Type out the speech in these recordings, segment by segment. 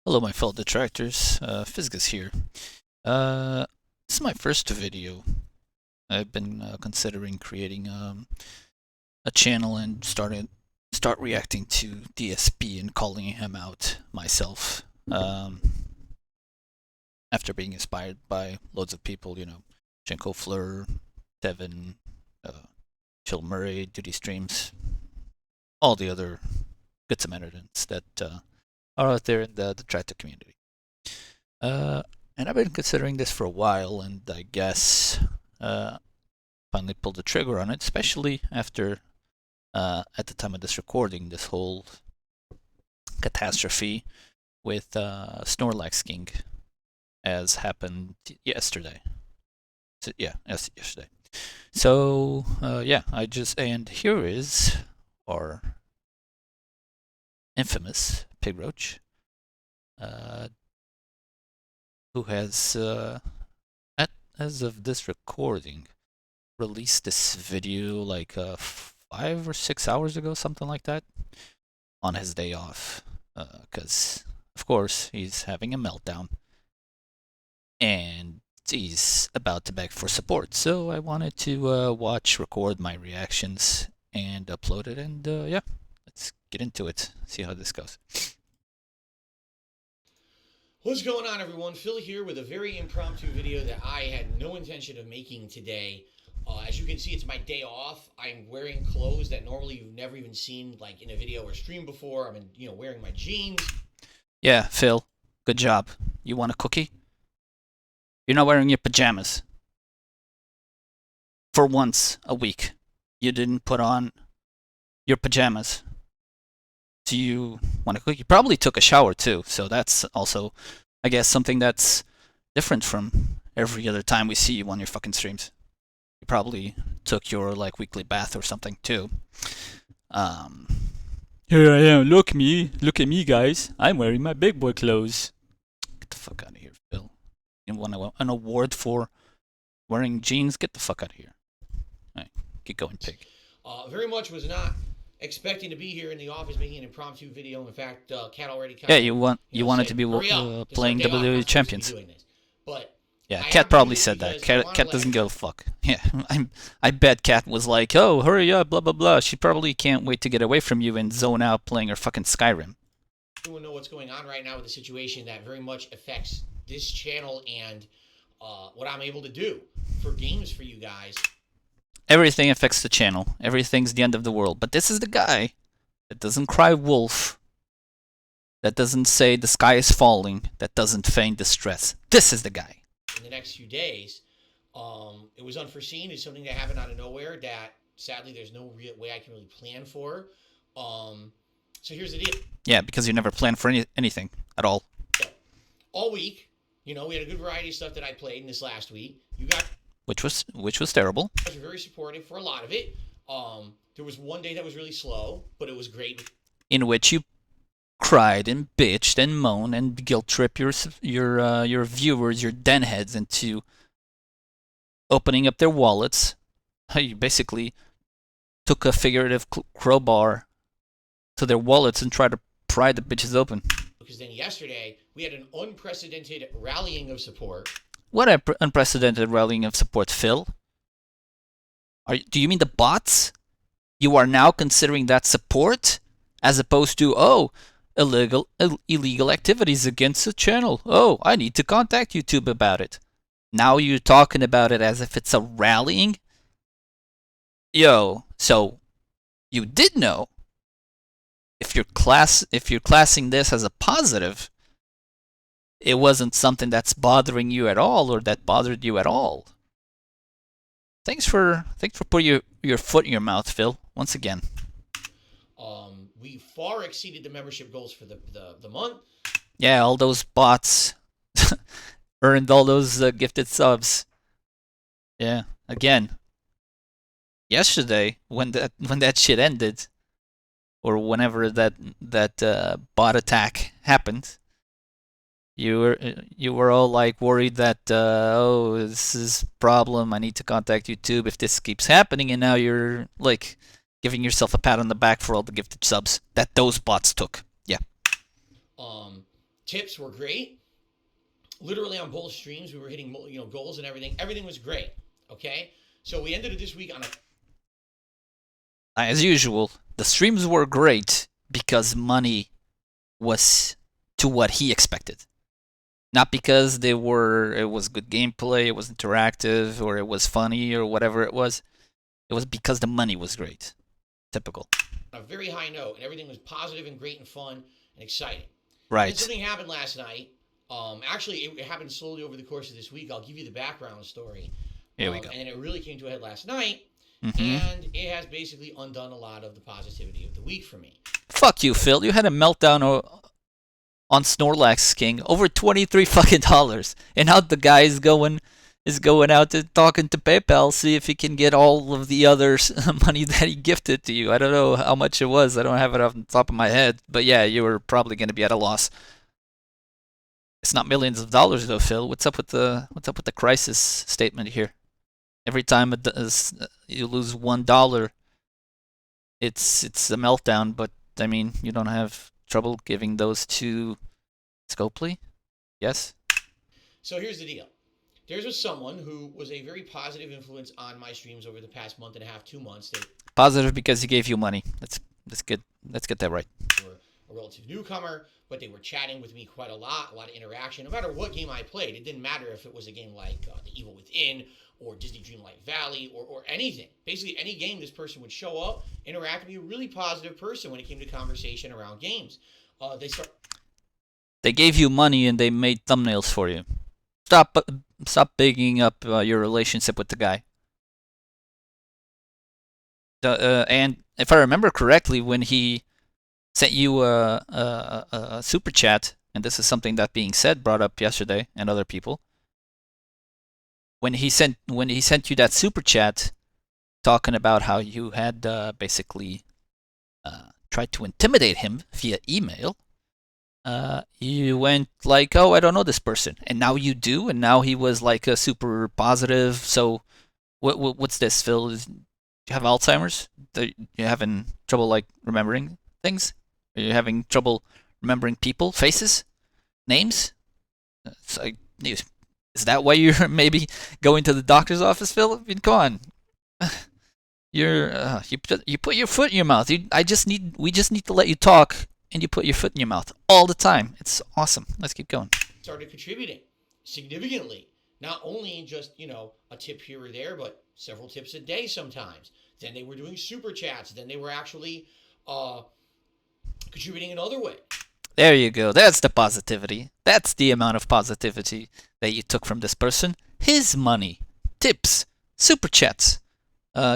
Hello, my fellow detractors. Fisgas here. This is my first video. I've been considering creating a channel and start reacting to DSP and calling him out myself. After being inspired by loads of people, Jenko Fleur, Devin, Phil Murray, Duty Streams, all the other good Samaritans that are out there in the detractor community. And I've been considering this for a while, and I guess finally pulled the trigger on it, especially after, at the time of this recording, this whole catastrophe with Snorlax King as happened yesterday. So, yeah, yesterday. So, yeah, and here is our infamous pigroach, who has, as of this recording, released this video like 5 or 6 hours ago, something like that, on his day off, because of course he's having a meltdown and he's about to beg for support. So I wanted to record my reactions and upload it, and yeah, let's get into it, see how this goes. What's going on, everyone? Phil here with a very impromptu video that I had no intention of making today. As you can see, it's my day off. I'm wearing clothes that normally you've never even seen like in a video or stream before. I'm wearing my jeans. Yeah, Phil, good job. You want a cookie? You're not wearing your pajamas. For once a week, you didn't put on your pajamas. Do you want to cook? You probably took a shower too, so that's also, I guess, something that's different from every other time we see you on your fucking streams. You probably took your like weekly bath or something too. Here I am. Look at me, guys. I'm wearing my big boy clothes. Get the fuck out of here, Phil. You want an award for wearing jeans? Get the fuck out of here. All right, get going, pig. Very much was not expecting to be here in the office making an impromptu video. In fact, Cat already Yeah, you wanted to be playing WWE Champions. But yeah, Cat probably said that. Cat doesn't give a fuck. Yeah, I bet Cat was like, oh, hurry up, blah blah blah. She probably can't wait to get away from you and zone out playing her fucking Skyrim. Everyone know what's going on right now with the situation that very much affects this channel and what I'm able to do for games for you guys. Everything affects the channel. Everything's the end of the world. But this is the guy that doesn't cry wolf, that doesn't say the sky is falling, that doesn't feign distress. This is the guy. In the next few days, it was unforeseen. It's something that happened out of nowhere that sadly there's no real way I can really plan for. So here's the deal. Yeah, because you never plan for anything at all. So, all week, we had a good variety of stuff that I played in this last week. You got... Which was terrible. You guys were very supportive for a lot of it. There was one day that was really slow, but it was great. In which you cried and bitched and moaned and guilt tripped your viewers, your denheads, into opening up their wallets. You basically took a figurative crowbar to their wallets and tried to pry the bitches open. Because then yesterday we had an unprecedented rallying of support. What unprecedented rallying of support, Phil? Do you mean the bots? You are now considering that support? As opposed to, oh, illegal activities against the channel. Oh, I need to contact YouTube about it. Now you're talking about it as if it's a rallying? Yo, so you did know. If you're classing this as a positive, it wasn't something that's bothering you at all or that bothered you at all. Thanks for putting your foot in your mouth, Phil, once again. We far exceeded the membership goals for the month. Yeah, all those bots earned all those gifted subs. Yeah, again. Yesterday, when that shit ended, or whenever that bot attack happened, you were all like worried that oh, this is a problem, I need to contact YouTube if this keeps happening, and now you're like giving yourself a pat on the back for all the gifted subs that those bots took. Yeah. Tips were great. Literally on both streams, we were hitting goals and everything. Everything was great. Okay, so we ended this week on a. As usual, the streams were great because money was to what he expected. Not because it was good gameplay, it was interactive, or it was funny, or whatever it was. It was because the money was great. Typical. A very high note, and everything was positive and great and fun and exciting. Right. And something happened last night. Actually, it happened slowly over the course of this week. I'll give you the background story. Here we go. And then it really came to a head last night, Mm-hmm. and it has basically undone a lot of the positivity of the week for me. Fuck you, Phil. You had a meltdown on Snorlax King, over $23 fucking dollars, and now the guy is going out to talking to PayPal, see if he can get all of the other money that he gifted to you. I don't know how much it was. I don't have it off the top of my head, but yeah, you were probably going to be at a loss. It's not millions of dollars though, Phil. What's up with the crisis statement here? Every time you lose $1, it's a meltdown. But I mean, you don't have trouble giving those to Scopely? Yes. So here's the deal. There was someone who was a very positive influence on my streams over the past month and a half, 2 months. Positive because he gave you money. That's good. Let's get that right. They were a relative newcomer, but they were chatting with me quite a lot of interaction. No matter what game I played, it didn't matter if it was a game like The Evil Within or Disney Dreamlight Valley or anything. Basically, any game this person would show up, interact with me, a really positive person when it came to conversation around games. They gave you money and they made thumbnails for you. Stop bigging up your relationship with the guy. And if I remember correctly, when he sent you a super chat, and this is something that being said brought up yesterday and other people, when he sent you that super chat, talking about how you had basically tried to intimidate him via email. You went like, oh, I don't know this person, and now you do, and now he was like a super positive. So, what's this, Phil? Do you have Alzheimer's? You're having trouble like remembering things? Are you having trouble remembering people, faces, names? It's like, is that why you're maybe going to the doctor's office, Phil? I mean, come on. You put your foot in your mouth. We just need to let you talk. And you put your foot in your mouth all the time. It's awesome. Let's keep going. Started contributing significantly. Not only just, a tip here or there, but several tips a day sometimes. Then they were doing super chats. Then they were actually contributing in other ways. There you go. That's the positivity. That's the amount of positivity that you took from this person. His money, tips, super chats,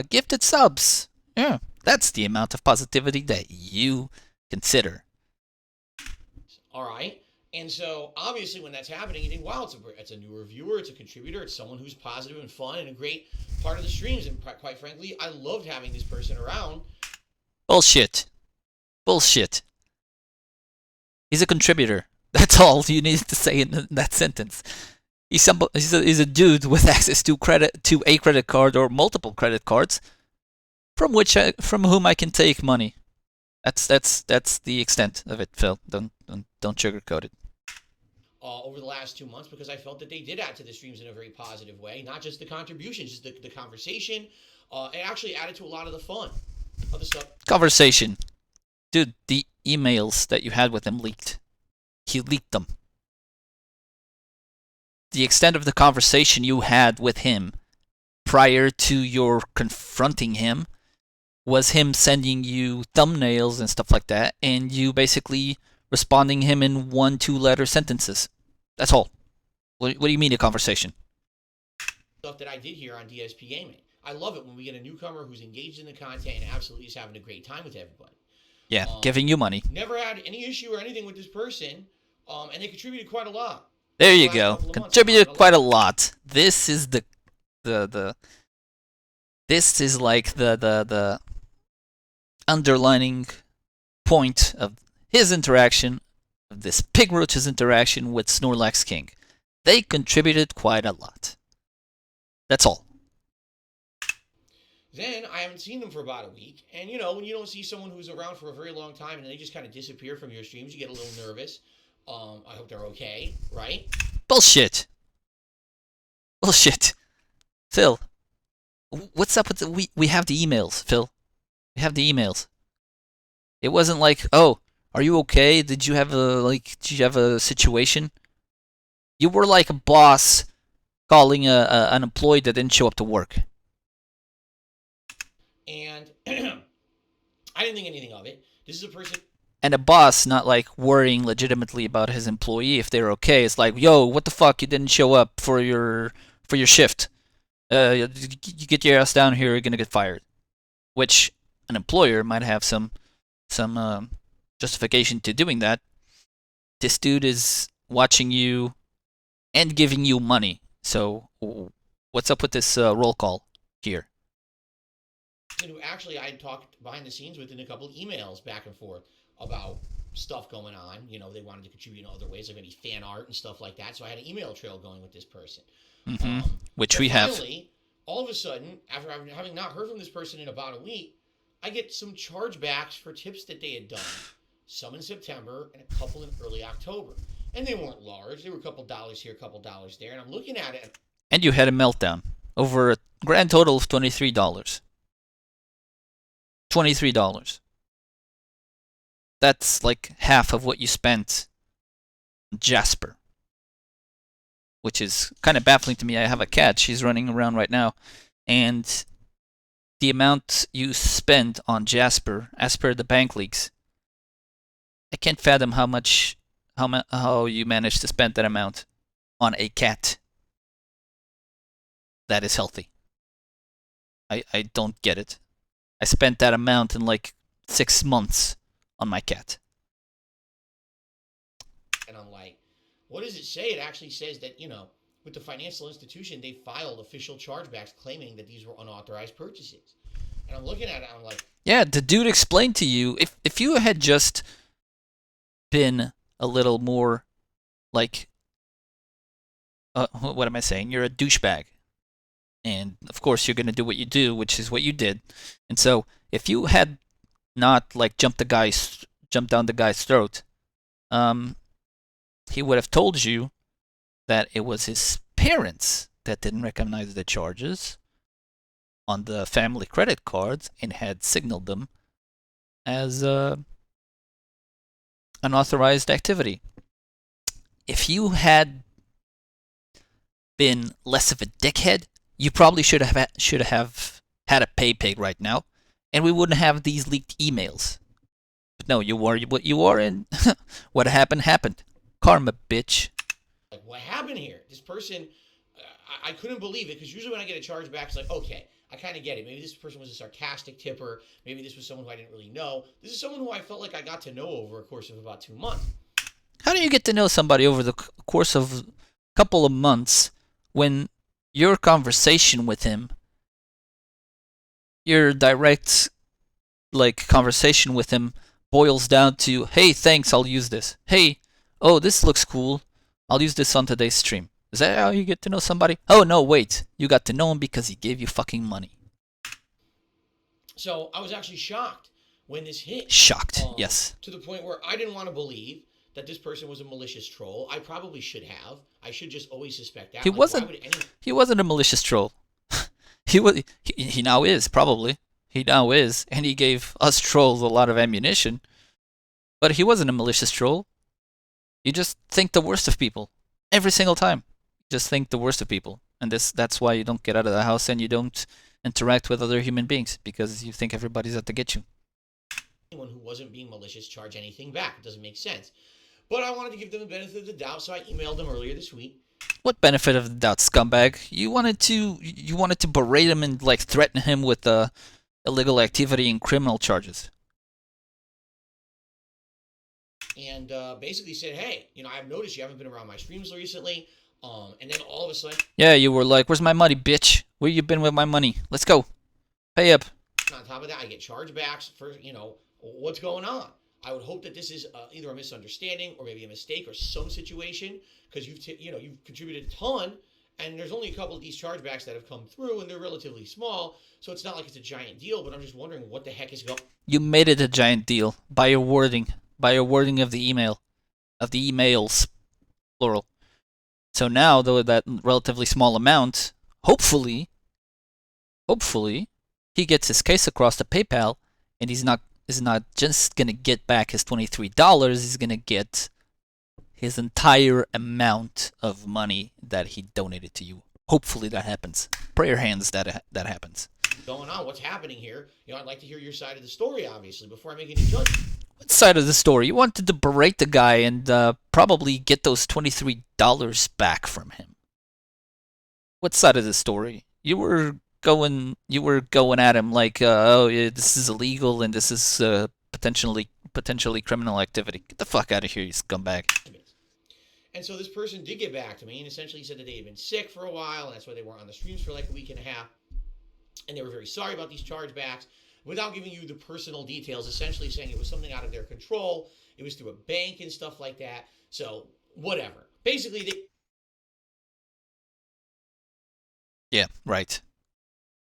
gifted subs. Yeah, that's the amount of positivity that you consider. All right. And so obviously when that's happening, you think, wow, it's a newer viewer, it's a contributor, it's someone who's positive and fun and a great part of the streams. And quite frankly, I loved having this person around. Bullshit. He's a contributor. That's all you need to say in that sentence. He's a dude with access to a credit card or multiple credit cards, from whom I can take money. That's the extent of it, Phil. Don't sugarcoat it. Over the last 2 months, because I felt that they did add to the streams in a very positive way. Not just the contributions, just the conversation. It actually added to a lot of the fun. Other stuff. Conversation. Dude, the emails that you had with him leaked. He leaked them. The extent of the conversation you had with him prior to your confronting him was him sending you thumbnails and stuff like that, and you basically responding him in 1-2 letter sentences. That's all. What do you mean a conversation? Stuff that I did here on DSP Gaming. I love it when we get a newcomer who's engaged in the content and absolutely is having a great time with everybody. Yeah, giving you money. Never had any issue or anything with this person, and they contributed quite a lot. There you go. Contributed quite a lot. This is this is like the underlining point of his interaction, of this pigroach's interaction with Snorlax King. They contributed quite a lot. That's all. Then I haven't seen them for about a week, and when you don't see someone who's around for a very long time and they just kind of disappear from your streams, you get a little nervous. I hope they're okay, right? Bullshit. Bullshit. Phil, what's up with we have the emails, Phil. We have the emails. It wasn't like, oh, are you okay? Did you have a situation? You were like a boss calling an employee that didn't show up to work. And I didn't think anything of it. This is a person. And a boss not like worrying legitimately about his employee if they're okay. It's like, yo, what the fuck? You didn't show up for your shift. You get your ass down here. You're gonna get fired. Which an employer might have some justification to doing that. This dude is watching you and giving you money. So what's up with this roll call here? Who actually I talked behind the scenes with in a couple of emails back and forth about stuff going on. You know, they wanted to contribute in other ways, like maybe fan art and stuff like that. So I had an email trail going with this person. Which we finally, have. All of a sudden, after having not heard from this person in about a week, I get some chargebacks for tips that they had done. Some in September and a couple in early October. And they weren't large. They were a couple dollars here, a couple dollars there. And I'm looking at it. And you had a meltdown over a grand total of $23. $23. That's like half of what you spent on Jasper. Which is kind of baffling to me. I have a cat. She's running around right now. And the amount you spend on Jasper, as per the bank leaks, I can't fathom how you managed to spend that amount on a cat that is healthy. I don't get it. I spent that amount in like 6 months on my cat. And I'm like, what does it say? It actually says that, you know, with the financial institution, they filed official chargebacks claiming that these were unauthorized purchases. And I'm looking at it, and I'm like, yeah, the dude explained to you, if you had just been a little more like, what am I saying? You're a douchebag. And of course you're going to do what you do, which is what you did. And so if you had not like jumped down the guy's throat, he would have told you that it was his parents that didn't recognize the charges on the family credit cards and had signaled them as unauthorized activity. If you had been less of a dickhead, you probably should have had a pay pig right now, and we wouldn't have these leaked emails. But no, you are what you are, and what happened. Karma, bitch. Like, what happened here? This person, I couldn't believe it, because usually when I get a chargeback, it's like, okay, I kind of get it. Maybe this person was a sarcastic tipper. Maybe this was someone who I didn't really know. This is someone who I felt like I got to know over a course of about 2 months. How do you get to know somebody over the course of a couple of months when your conversation with him, your direct like conversation with him boils down to, hey, thanks, I'll use this. Hey, oh, this looks cool. I'll use this on today's stream. Is that how you get to know somebody? Oh, no, wait. You got to know him because he gave you fucking money. So I was actually shocked when this hit. Shocked, yes. To the point where I didn't want to believe that this person was a malicious troll. I probably should have. I should just always suspect that. He wasn't. He wasn't a malicious troll. He now is, probably. He now is, and he gave us trolls a lot of ammunition. But he wasn't a malicious troll. You just think the worst of people every single time. Just think the worst of people, and that's why you don't get out of the house and you don't interact with other human beings, because you think everybody's out to get you. Anyone who wasn't being malicious charge anything back. It doesn't make sense. But I wanted to give them the benefit of the doubt, so I emailed them earlier this week. What benefit of the doubt, scumbag? You wanted to berate him and like threaten him with illegal activity and criminal charges. And basically said, hey, you know, I've noticed you haven't been around my streams recently. And then all of a sudden, yeah, you were like, where's my money, bitch? Where you been with my money? Let's go. Pay up. On top of that, I get chargebacks for, you know, what's going on? I would hope that this is either a misunderstanding or maybe a mistake or some situation, because you've contributed a ton, and there's only a couple of these chargebacks that have come through, and they're relatively small, so it's not like it's a giant deal. But I'm just wondering what the heck is going. You made it a giant deal by your wording of the email. of the emails, plural. So now, though that relatively small amount, hopefully, he gets his case across to PayPal, and is not just gonna get back his $23. He's gonna get his entire amount of money that he donated to you. Hopefully that happens. Prayer hands that happens. Going on? What's happening here? I'd like to hear your side of the story, obviously, before I make any judgment. What side of the story? You wanted to berate the guy and probably get those $23 back from him. What side of the story? You were going at him like, oh, yeah, this is illegal and this is potentially criminal activity. Get the fuck out of here, you scumbag. And so this person did get back to me and essentially said that they had been sick for a while, and that's why they weren't on the streams for like a week and a half. And they were very sorry about these chargebacks, without giving you the personal details, essentially saying it was something out of their control, it was through a bank and stuff like that. So, whatever. Basically, they... Yeah, right.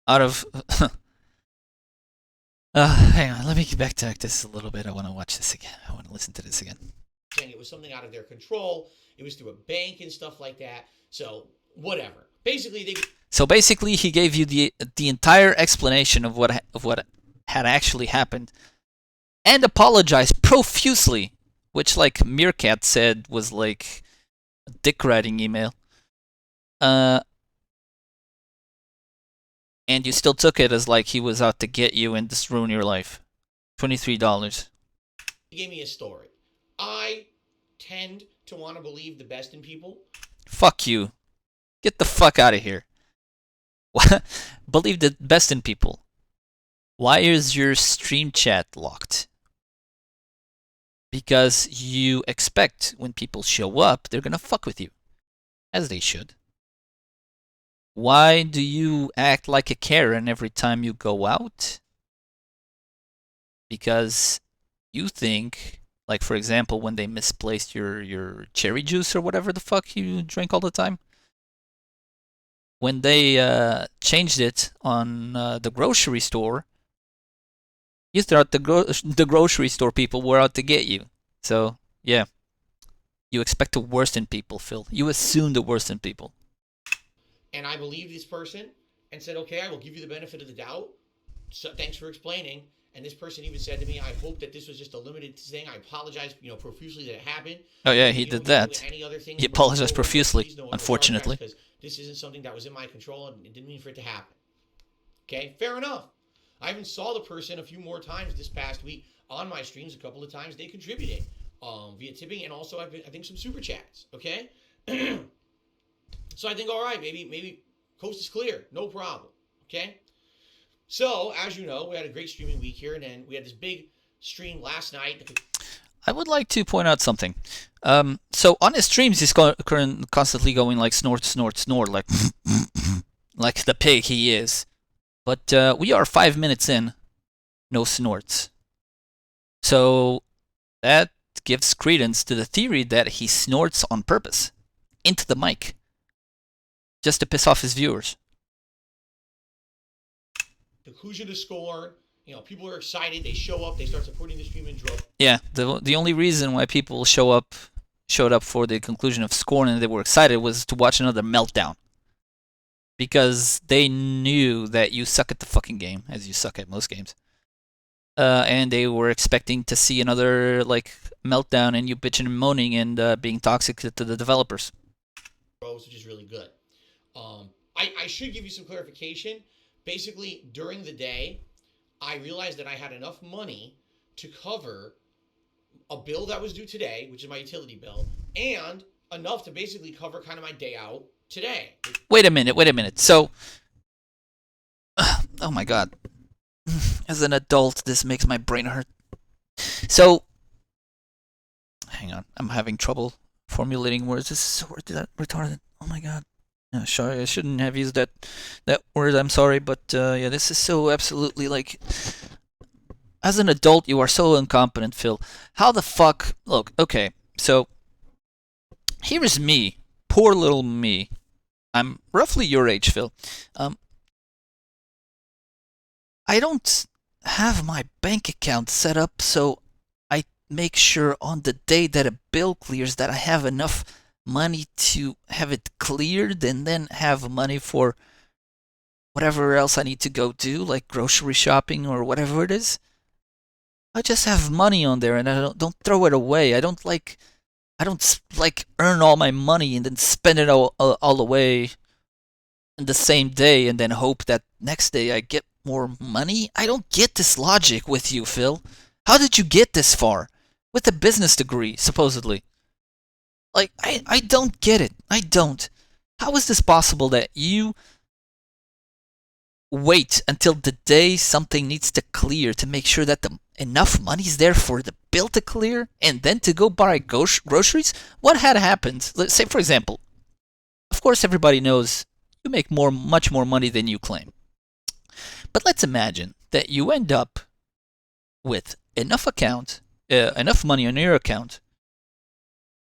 Out of... hang on, let me get back to this a little bit. I want to watch this again. I want to listen to this again. Saying it was something out of their control, it was through a bank and stuff like that. So, whatever. Basically, they... So basically, he gave you the entire explanation of what had actually happened, and apologized profusely, which, like Meerkat said, was like a dick-writing email. And you still took it as like he was out to get you and just ruin your life. $23. He gave me a story. I tend to want to believe the best in people. Fuck you. Get the fuck out of here. Believe the best in people. Why is your stream chat locked? Because you expect when people show up, they're gonna fuck with you. As they should. Why do you act like a Karen every time you go out? Because you think, like for example, when they misplaced your cherry juice or whatever the fuck you drink all the time. When they changed it on the grocery store, you thought the grocery store people were out to get you. So, yeah. You expect the worst in people, Phil. You assume the worst in people. And I believed this person and said, okay, I will give you the benefit of the doubt. So thanks for explaining. And this person even said to me, I hope that this was just a limited thing. I apologize, profusely that it happened. Oh yeah, he did that. He apologized profusely, unfortunately. Because this isn't something that was in my control and it didn't mean for it to happen. Okay, fair enough. I even saw the person a few more times this past week on my streams. A couple of times they contributed via tipping, and also I think some super chats. Okay, so I think, all right, maybe coast is clear, no problem. Okay. So, as you know, we had a great streaming week here, and then we had this big stream last night. I would like to point out something. So on his streams, he's constantly going like snort, like like the pig he is. But we are 5 minutes in, no snorts. So that gives credence to the theory that he snorts on purpose into the mic, just to piss off his viewers. Conclusion to score. People are excited. They show up. They start supporting the stream in droves. Yeah, the only reason why people showed up for the conclusion of Scorn and they were excited was to watch another meltdown. Because they knew that you suck at the fucking game, as you suck at most games. And they were expecting to see another like meltdown and you bitching and moaning and being toxic to the developers. Which is really good. I should give you some clarification. Basically, during the day, I realized that I had enough money to cover a bill that was due today, which is my utility bill, and enough to basically cover kind of my day out today. Wait a minute. So, oh my god. As an adult, this makes my brain hurt. So, hang on. I'm having trouble formulating words. This is so retarded. Oh my god. No, sorry, I shouldn't have used that word. I'm sorry, but yeah, this is so absolutely like. As an adult, you are so incompetent, Phil. How the fuck? Look, okay, so here is me, poor little me. I'm roughly your age, Phil. I don't have my bank account set up, so I make sure on the day that a bill clears that I have enough money to have it cleared and then have money for whatever else I need to go do, like grocery shopping or whatever it is. I just have money on there and I don't throw it away. I don't like earn all my money and then spend it all away in the same day and then hope that next day I get more money. I don't get this logic with you, Phil. How did you get this far? With a business degree, supposedly. Like, I don't get it. I don't. How is this possible that you wait until the day something needs to clear to make sure that enough money's there for the bill to clear and then to go buy groceries? What had happened? Let's say, for example, of course, everybody knows you make much more money than you claim. But let's imagine that you end up with enough money on your account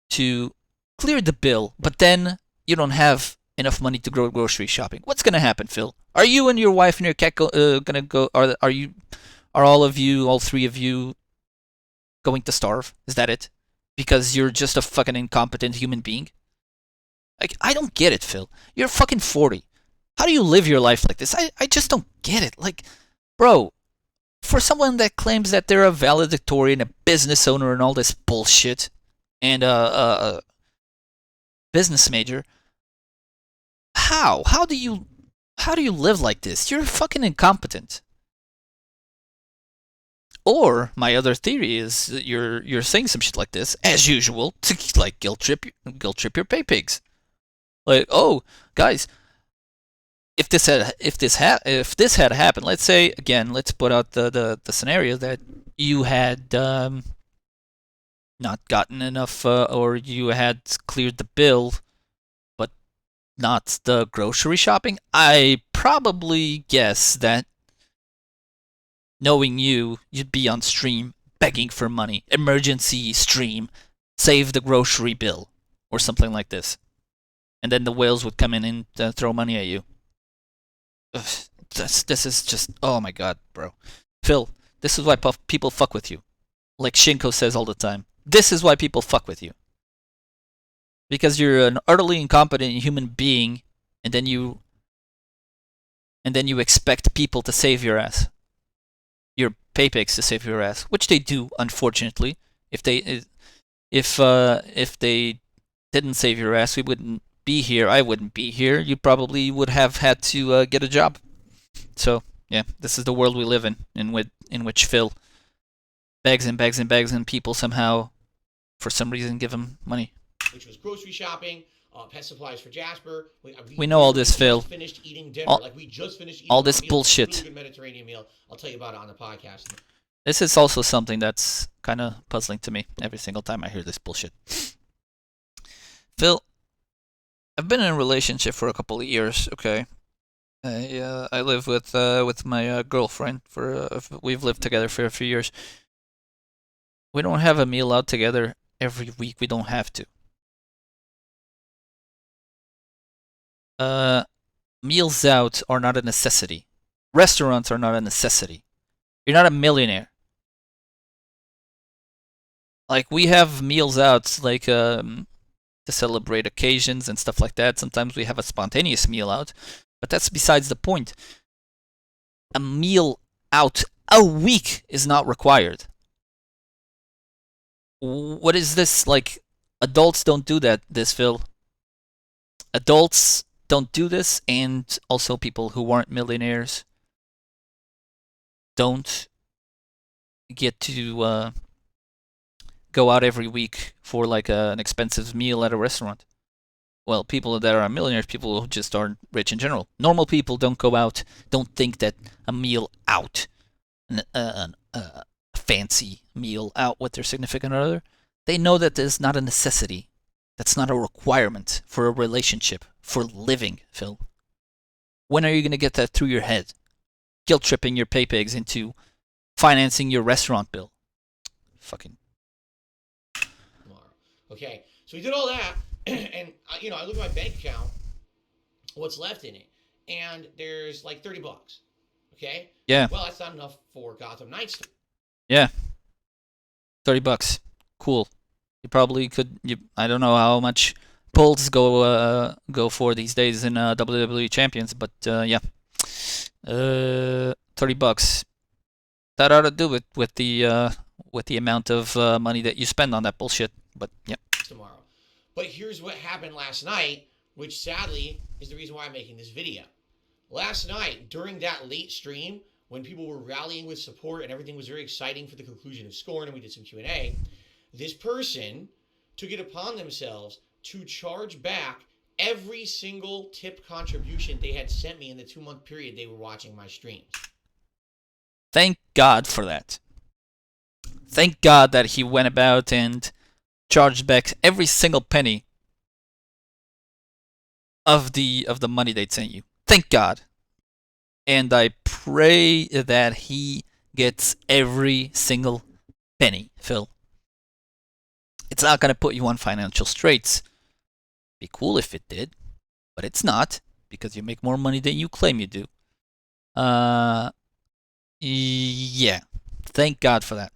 to clear the bill, but then you don't have enough money to go grocery shopping. What's gonna happen, Phil? Are you and your wife and your cat gonna go? Are all three of you, going to starve? Is that it? Because you're just a fucking incompetent human being? Like, I don't get it, Phil. You're fucking 40. How do you live your life like this? I just don't get it. Like, bro, for someone that claims that they're a valedictorian, a business owner, and all this bullshit, and a business major, how do you live like this? You're fucking incompetent. Or my other theory is that you're saying some shit like this as usual to like guilt trip your pay pigs. Like, oh, guys, if this had happened, let's say again, let's put out the scenario that you had not gotten enough, or you had cleared the bill, but not the grocery shopping. I probably guess that, knowing you'd be on stream begging for money, emergency stream, save the grocery bill, or something like this, and then the whales would come in and throw money at you. Ugh, this is just, oh my god, bro. Phil, this is why people fuck with you. Like Shinko says all the time. This is why people fuck with you. Because you're an utterly incompetent human being, and then you expect people to save your ass. Your paypigs to save your ass, which they do, unfortunately. If they didn't save your ass, we wouldn't be here. I wouldn't be here. You probably would have had to get a job. So yeah, this is the world we live in which Phil begs and begs and begs, and people somehow, for some reason, give him money. Which was grocery shopping, pet supplies for Jasper. We know all this, Phil. Finished eating dinner. We just finished eating all this bullshit. A really good Mediterranean meal. I'll tell you about it on the podcast. This is also something that's kind of puzzling to me every single time I hear this bullshit. Phil, I've been in a relationship for a couple of years. Okay, I live with my girlfriend we've lived together for a few years. We don't have a meal out together every week. We don't have to. Meals out are not a necessity. Restaurants are not a necessity. You're not a millionaire. Like, we have meals out, like, to celebrate occasions and stuff like that. Sometimes we have a spontaneous meal out, but that's besides the point. A meal out a week is not required. What is this? Like, adults don't do this, Phil. Adults don't do this, and also people who aren't millionaires don't get to go out every week for like an expensive meal at a restaurant. Well, people that are millionaires, people who just aren't rich in general. Normal people don't go out, don't think that a meal out, a fancy meal out with their significant other, they know that is not a necessity. That's not a requirement for a relationship, for living, Phil. When are you going to get that through your head? Guilt tripping your pay pigs into financing your restaurant bill. Fucking. Okay, so we did all that, and I look at my bank account, what's left in it, and there's like $30. Okay. Yeah. Well, that's not enough for Gotham Knights. Yeah. $30. Cool. You probably could. I don't know how much polls go for these days in WWE Champions, but yeah. $30. That ought to do it with the amount of money that you spend on that bullshit. But yeah. Tomorrow. But here's what happened last night, which sadly is the reason why I'm making this video. Last night, during that late stream, when people were rallying with support and everything was very exciting for the conclusion of Scorn and we did some Q&A, this person took it upon themselves to charge back every single tip contribution they had sent me in the 2-month period they were watching my streams. Thank God for that. Thank God that he went about and charged back every single penny of the money they'd sent you. Thank God. And I pray that he gets every single penny, Phil. It's not gonna put you on financial straits. Be cool if it did, but it's not, because you make more money than you claim you do. Yeah. Thank God for that.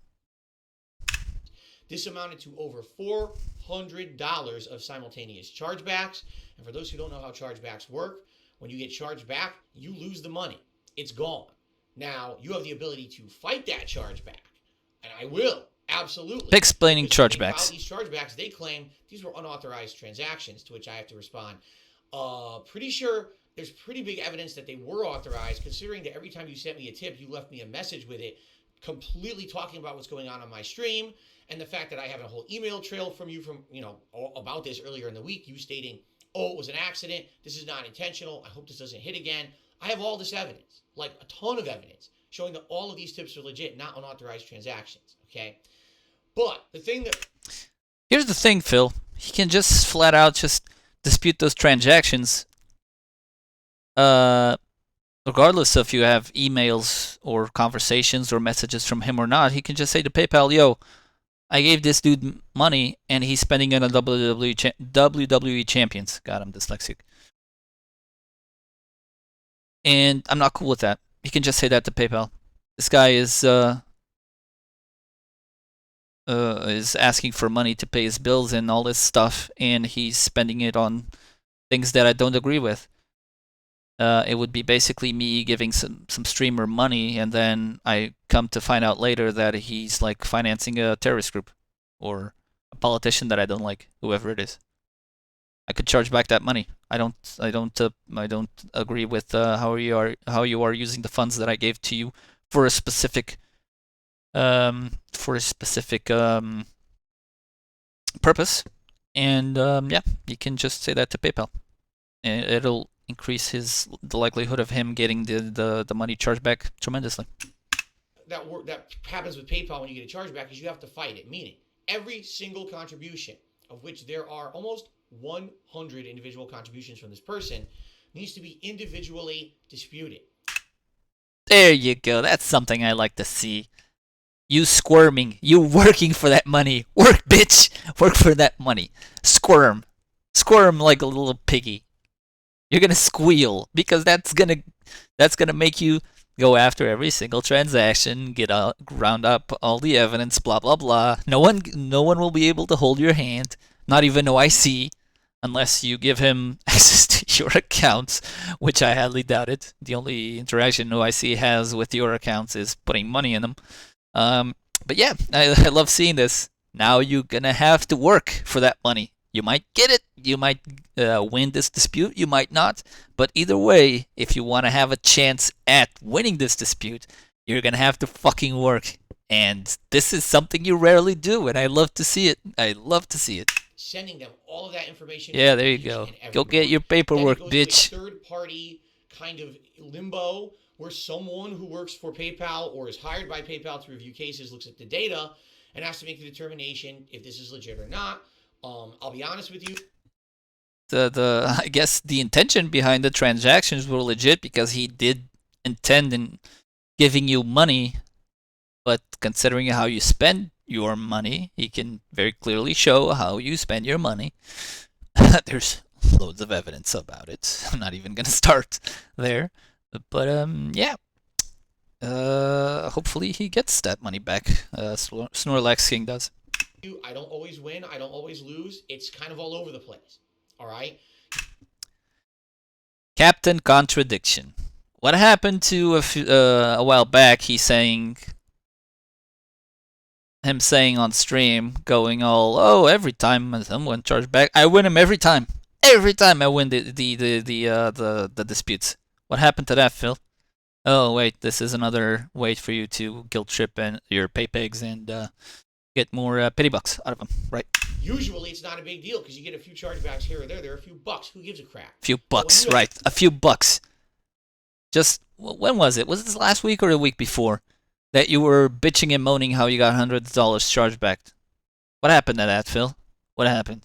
This amounted to over $400 of simultaneous chargebacks. And for those who don't know how chargebacks work, when you get charged back, you lose the money. It's gone. Now, you have the ability to fight that chargeback. And I will, absolutely. Explaining chargebacks. These chargebacks, they claim these were unauthorized transactions, to which I have to respond. Pretty sure there's pretty big evidence that they were authorized, considering that every time you sent me a tip, you left me a message with it, completely talking about what's going on my stream, and the fact that I have a whole email trail from you about this earlier in the week, you stating, oh, it was an accident, this is not intentional, I hope this doesn't hit again. I have all this evidence, like a ton of evidence, showing that all of these tips are legit, not unauthorized transactions, okay? But the thing that... Here's the thing, Phil. He can just flat out just dispute those transactions, regardless if you have emails or conversations or messages from him or not. He can just say to PayPal, yo, I gave this dude money and he's spending it on WWE champions. God, I'm dyslexic. And I'm not cool with that. He can just say that to PayPal. This guy is asking for money to pay his bills and all this stuff, and he's spending it on things that I don't agree with. It would be basically me giving some streamer money, and then I come to find out later that he's like financing a terrorist group or a politician that I don't like, whoever it is. I could charge back that money. I don't agree with how you are using the funds that I gave to you for a specific purpose. And yeah, you can just say that to PayPal, and it'll increase the likelihood of him getting the money charged back tremendously. That happens with PayPal when you get a chargeback is you have to fight it, meaning every single contribution, of which there are almost 100 individual contributions from this person, needs to be individually disputed. There you go. That's something I like to see. You squirming. You working for that money. Work, bitch. Work for that money. Squirm. Squirm like a little piggy. You're gonna squeal because that's gonna make you go after every single transaction, round up all the evidence, blah blah blah. No one will be able to hold your hand, not even OIC, unless you give him access to your accounts, which I highly doubt it. The only interaction OIC has with your accounts is putting money in them. But yeah, I love seeing this. Now you're gonna have to work for that money. You might get it, you might win this dispute, you might not. But either way, if you want to have a chance at winning this dispute, you're going to have to fucking work. And this is something you rarely do, and I love to see it. I love to see it. Sending them all of that information. Yeah, there you go. Go get your paperwork, bitch. Third-party kind of limbo where someone who works for PayPal or is hired by PayPal to review cases looks at the data and has to make the determination if this is legit or not. I'll be honest with you. I guess the intention behind the transactions were legit because he did intend in giving you money, but considering how you spend your money, he can very clearly show how you spend your money. There's loads of evidence about it. I'm not even gonna start there, but yeah. Hopefully he gets that money back. Snorlax King does. I don't always win. I don't always lose. It's kind of all over the place. All right. Captain Contradiction. What happened to a while back? Him saying on stream, going all, oh, every time someone charged back, I win him every time. Every time I win the disputes. What happened to that, Phil? Oh wait, this is another way for you to guilt trip and your pay pigs and get more pity bucks out of them, right? Usually it's not a big deal because you get a few chargebacks here or there. There are a few bucks. Who gives a crap? Few bucks, right? A few bucks. Just when was it? Was it this last week or the week before that you were bitching and moaning how you got $100 charged back? What happened to that, Phil? What happened?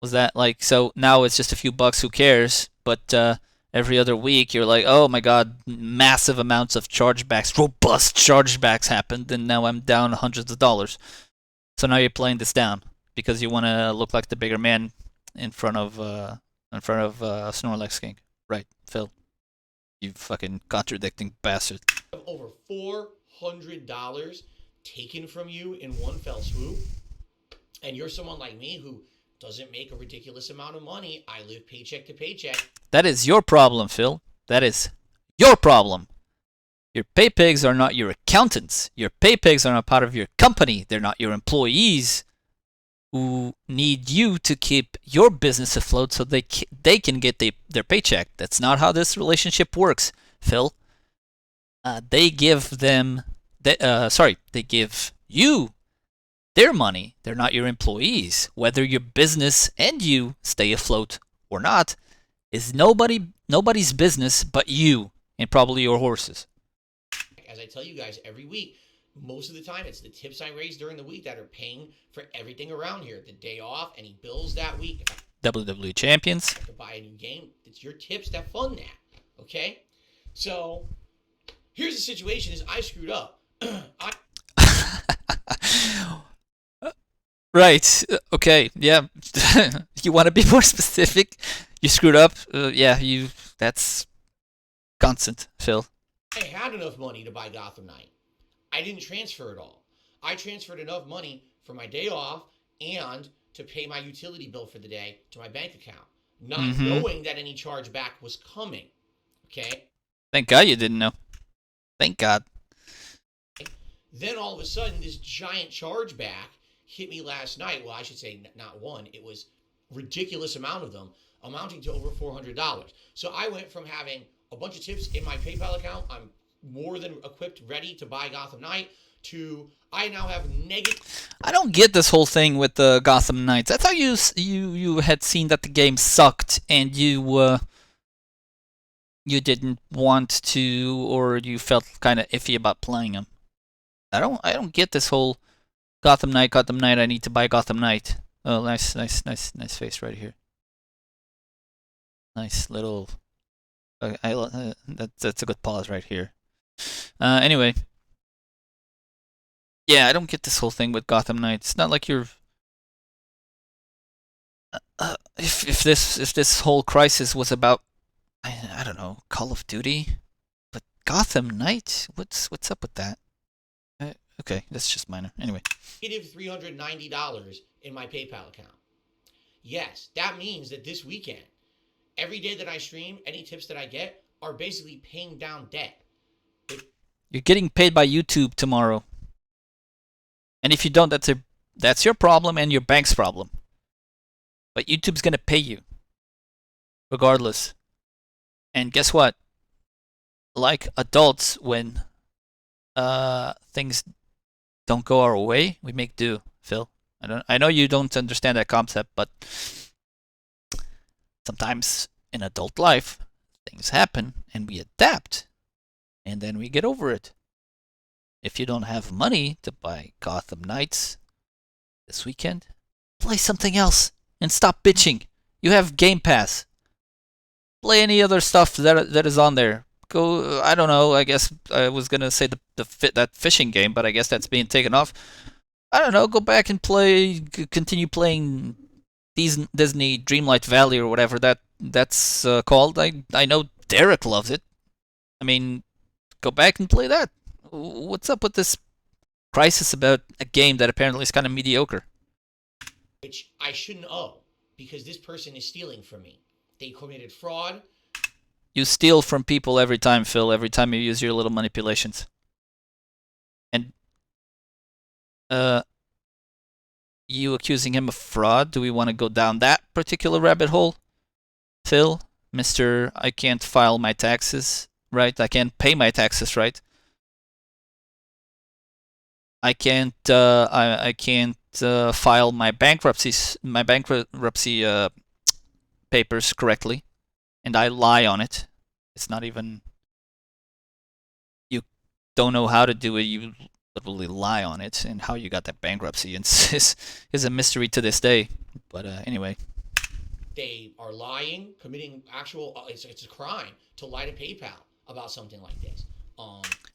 Was that like, so now it's just a few bucks? Who cares? But every other week you're like, oh my god, massive amounts of chargebacks, robust chargebacks happened, and now I'm down hundreds of dollars. So now you're playing this down because you want to look like the bigger man in front of Snorlax King, right, Phil? You fucking contradicting bastard. Over $400 taken from you in one fell swoop, and you're someone like me who doesn't make a ridiculous amount of money. I live paycheck to paycheck. That is your problem, Phil. That is your problem. Your pay pigs are not your accountants. Your pay pigs are not part of your company. They're not your employees who need you to keep your business afloat so they can get their paycheck. That's not how this relationship works, Phil. They give you their money. They're not your employees. Whether your business and you stay afloat or not is nobody's business but you and probably your horses. As I tell you guys every week, most of the time it's the tips I raise during the week that are paying for everything around here. The day off, any bills that week. WWE champions. To buy a new game. It's your tips that fund that. Okay? So here's the situation: is I screwed up. Right. Okay. Yeah. You want to be more specific? You screwed up. Yeah. That's constant, Phil. I had enough money to buy Gotham Knight. I didn't transfer it all. I transferred enough money for my day off and to pay my utility bill for the day to my bank account, not knowing that any chargeback was coming. Okay? Thank God you didn't know. Thank God. Then all of a sudden, this giant chargeback hit me last night. Well, I should say not one. It was a ridiculous amount of them, amounting to over $400. So I went from having a bunch of tips in my PayPal account. I'm more than equipped, ready to buy Gotham Knight, to I now have negative. I don't get this whole thing with the Gotham Knights. I thought you had seen that the game sucked and you didn't want to, or you felt kind of iffy about playing them. I don't get this whole Gotham Knight. I need to buy Gotham Knight. Oh, nice face right here. Nice little. That's a good pause right here. Anyway, yeah, I don't get this whole thing with Gotham Knight. It's not like you're. If this whole crisis was about, I don't know, Call of Duty, but Gotham Knight, what's up with that? Okay, that's just minor. Anyway, negative $390 in my PayPal account. Yes, that means that this weekend, every day that I stream, any tips that I get are basically paying down debt. You're getting paid by YouTube tomorrow. And if you don't, that's your problem and your bank's problem. But YouTube's going to pay you regardless. And guess what? Like adults, when things don't go our way, we make do, Phil. I know you don't understand that concept, but sometimes in adult life, things happen and we adapt. And then we get over it. If you don't have money to buy Gotham Knights this weekend, play something else and stop bitching. You have Game Pass. Play any other stuff that is on there. Go, I don't know, I guess I was going to say that fishing game, but I guess that's being taken off. I don't know, go back and continue playing Disney Dreamlight Valley or whatever that's called. I know Derek loves it. I mean, go back and play that. What's up with this crisis about a game that apparently is kind of mediocre? which I shouldn't owe because this person is stealing from me. They committed fraud. You steal from people every time, Phil, every time you use your little manipulations. And you accusing him of fraud? Do we want to go down that particular rabbit hole? Phil, Mr. I can't file my taxes, right? I can't pay my taxes, right? I can't file my bankruptcy papers correctly, and I lie on it. It's not even, you don't know how to do it, you literally lie on it, and how you got that bankruptcy is a mystery to this day. But anyway. They are lying, committing actual, it's a crime to lie to PayPal about something like this.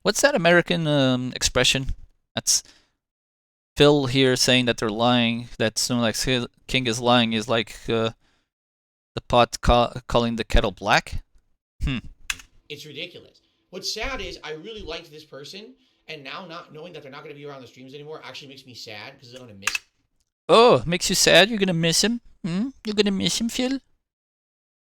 What's that American expression? That's Phil here saying that they're lying, that Snorlax King is lying, is like the pot calling the kettle black? It's ridiculous. What's sad is I really liked this person, and now not knowing that they're not going to be around the streams anymore actually makes me sad because I'm going to miss. Oh, makes you sad? You're going to miss him? You're going to miss him, Phil?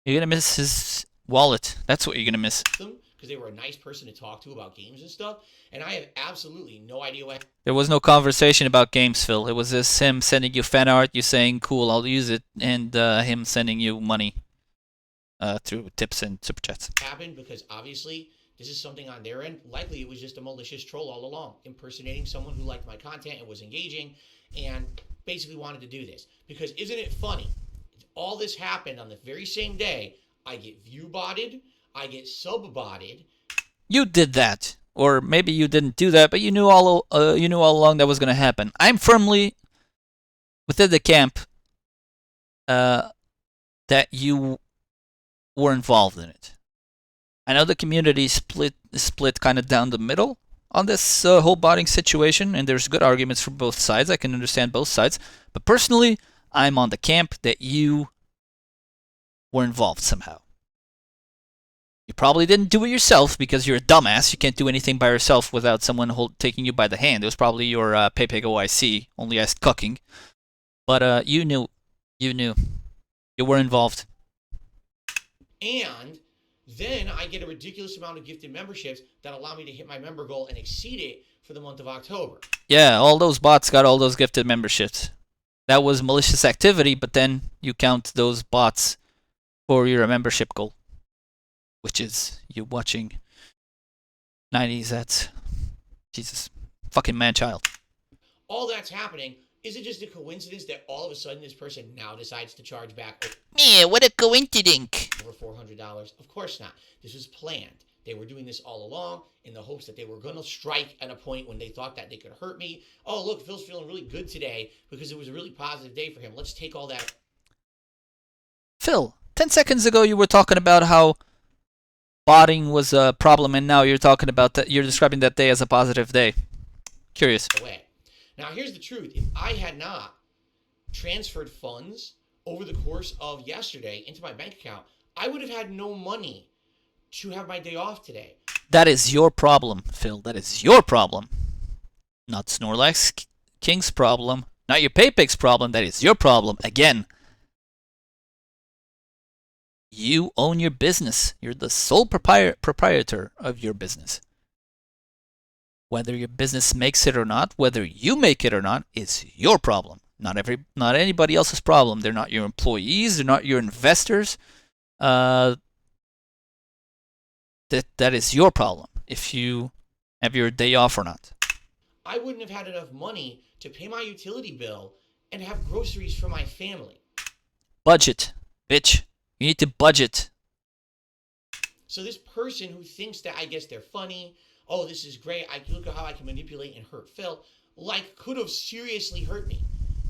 You're going to miss his wallet. That's what you're going to miss. Them because they were a nice person to talk to about games and stuff, and I have absolutely no idea what. There was no conversation about games, Phil. It was just him sending you fan art, you saying, cool, I'll use it, and him sending you money through tips and super chats. Happened because obviously this is something on their end. Likely it was just a malicious troll all along, impersonating someone who liked my content and was engaging, and basically wanted to do this. Because isn't it funny? All this happened on the very same day. I get view botted, I get sub botted. You did that, or maybe you didn't do that, but you knew all along that was going to happen. I'm firmly within the camp that you were involved in it. I know the community split kind of down the middle on this whole botting situation, and there's good arguments for both sides. I can understand both sides, but personally, I'm on the camp that you were involved somehow. You probably didn't do it yourself because you're a dumbass. You can't do anything by yourself without someone taking you by the hand. It was probably your Pepe OIC, only as cucking. But you knew. You were involved. And then I get a ridiculous amount of gifted memberships that allow me to hit my member goal and exceed it for the month of October. Yeah, all those bots got all those gifted memberships. That was malicious activity, but then you count those bots for your membership goal, which is you watching 90s at Jesus, fucking man-child. All that's happening. Is it just a coincidence that all of a sudden this person now decides to charge back? Yeah, what a coincidence. Over $400? Of course not. This was planned. They were doing this all along in the hopes that they were going to strike at a point when they thought that they could hurt me. Oh, look, Phil's feeling really good today because it was a really positive day for him. Let's take all that. Phil, 10 seconds ago you were talking about how botting was a problem, and now you're talking about that. You're describing that day as a positive day. Curious. Away. Now, here's the truth. If I had not transferred funds over the course of yesterday into my bank account, I would have had no money to have my day off today. That is your problem, Phil. That is your problem. Not Snorlax King's problem. Not your PayPig's problem. That is your problem. Again. You own your business. You're the sole proprietor of your business. Whether your business makes it or not, whether you make it or not, is your problem. Not anybody else's problem. They're not your employees. They're not your investors. That is your problem. If you have your day off or not. I wouldn't have had enough money to pay my utility bill and have groceries for my family. Budget, bitch. You need to budget. So this person who thinks that I guess they're funny, oh, this is great, look at how I can manipulate and hurt Phil, like could have seriously hurt me.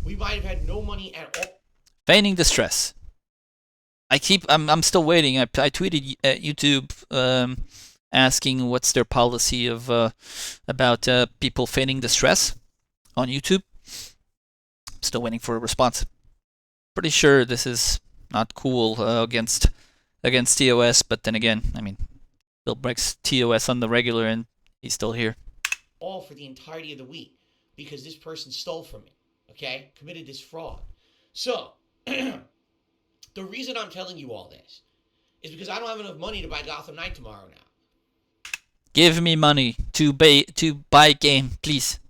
We might have had no money at all. Feigning distress. I'm still waiting. I tweeted at YouTube asking what's their policy of about people feigning distress on YouTube. I'm still waiting for a response. Pretty sure this is not cool against TOS, but then again, I mean, Phil breaks TOS on the regular, and he's still here. All for the entirety of the week because this person stole from me, okay? Committed this fraud. So, the reason I'm telling you all this is because I don't have enough money to buy Gotham Knight tomorrow now. Give me money to buy a game, please.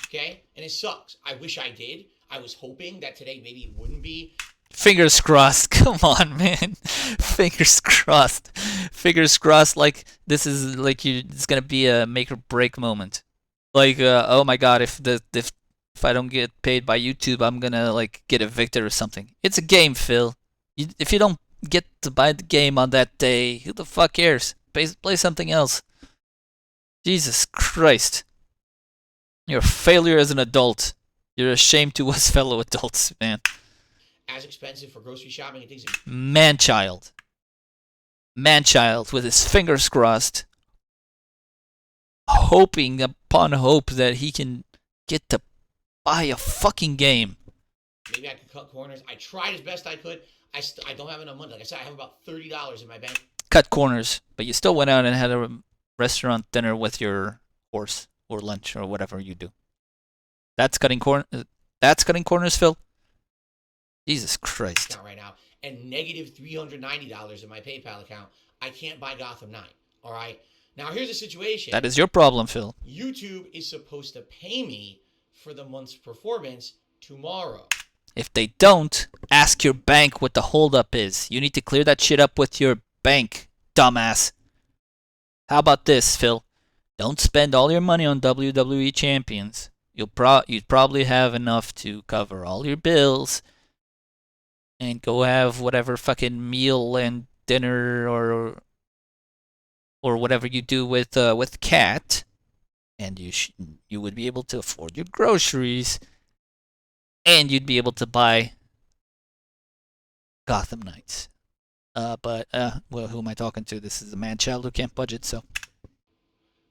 Okay? And it sucks. I wish I did. I was hoping that today maybe it wouldn't be. Fingers crossed. Come on, man. Fingers crossed. Fingers crossed. Like this is like it's gonna be a make or break moment. Like, oh my god, if I don't get paid by YouTube, I'm gonna like get evicted or something. It's a game, Phil. If you don't get to buy the game on that day, who the fuck cares? Play something else. Jesus Christ. You're a failure as an adult. You're a shame to us fellow adults, man. As expensive for grocery shopping and things. Man-child. Man-child with his fingers crossed. Hoping upon hope that he can get to buy a fucking game. Maybe I could cut corners. I tried as best I could. I don't have enough money. Like I said, I have about $30 in my bank. Cut corners, but you still went out and had a restaurant dinner with your horse or lunch or whatever you do. That's cutting corners, Phil. Jesus Christ. Right now, and negative $390 in my PayPal account. I can't buy Gotham Knight. All right. Now here's the situation. That is your problem, Phil. YouTube is supposed to pay me for the month's performance tomorrow. If they don't, ask your bank what the holdup is. You need to clear that shit up with your bank, dumbass. How about this, Phil? Don't spend all your money on WWE champions. You'd probably have enough to cover all your bills and go have whatever fucking meal and dinner or whatever you do with Kat, and you would be able to afford your groceries, and you'd be able to buy Gotham Knights. But well, who am I talking to? This is a man-child who can't budget, so.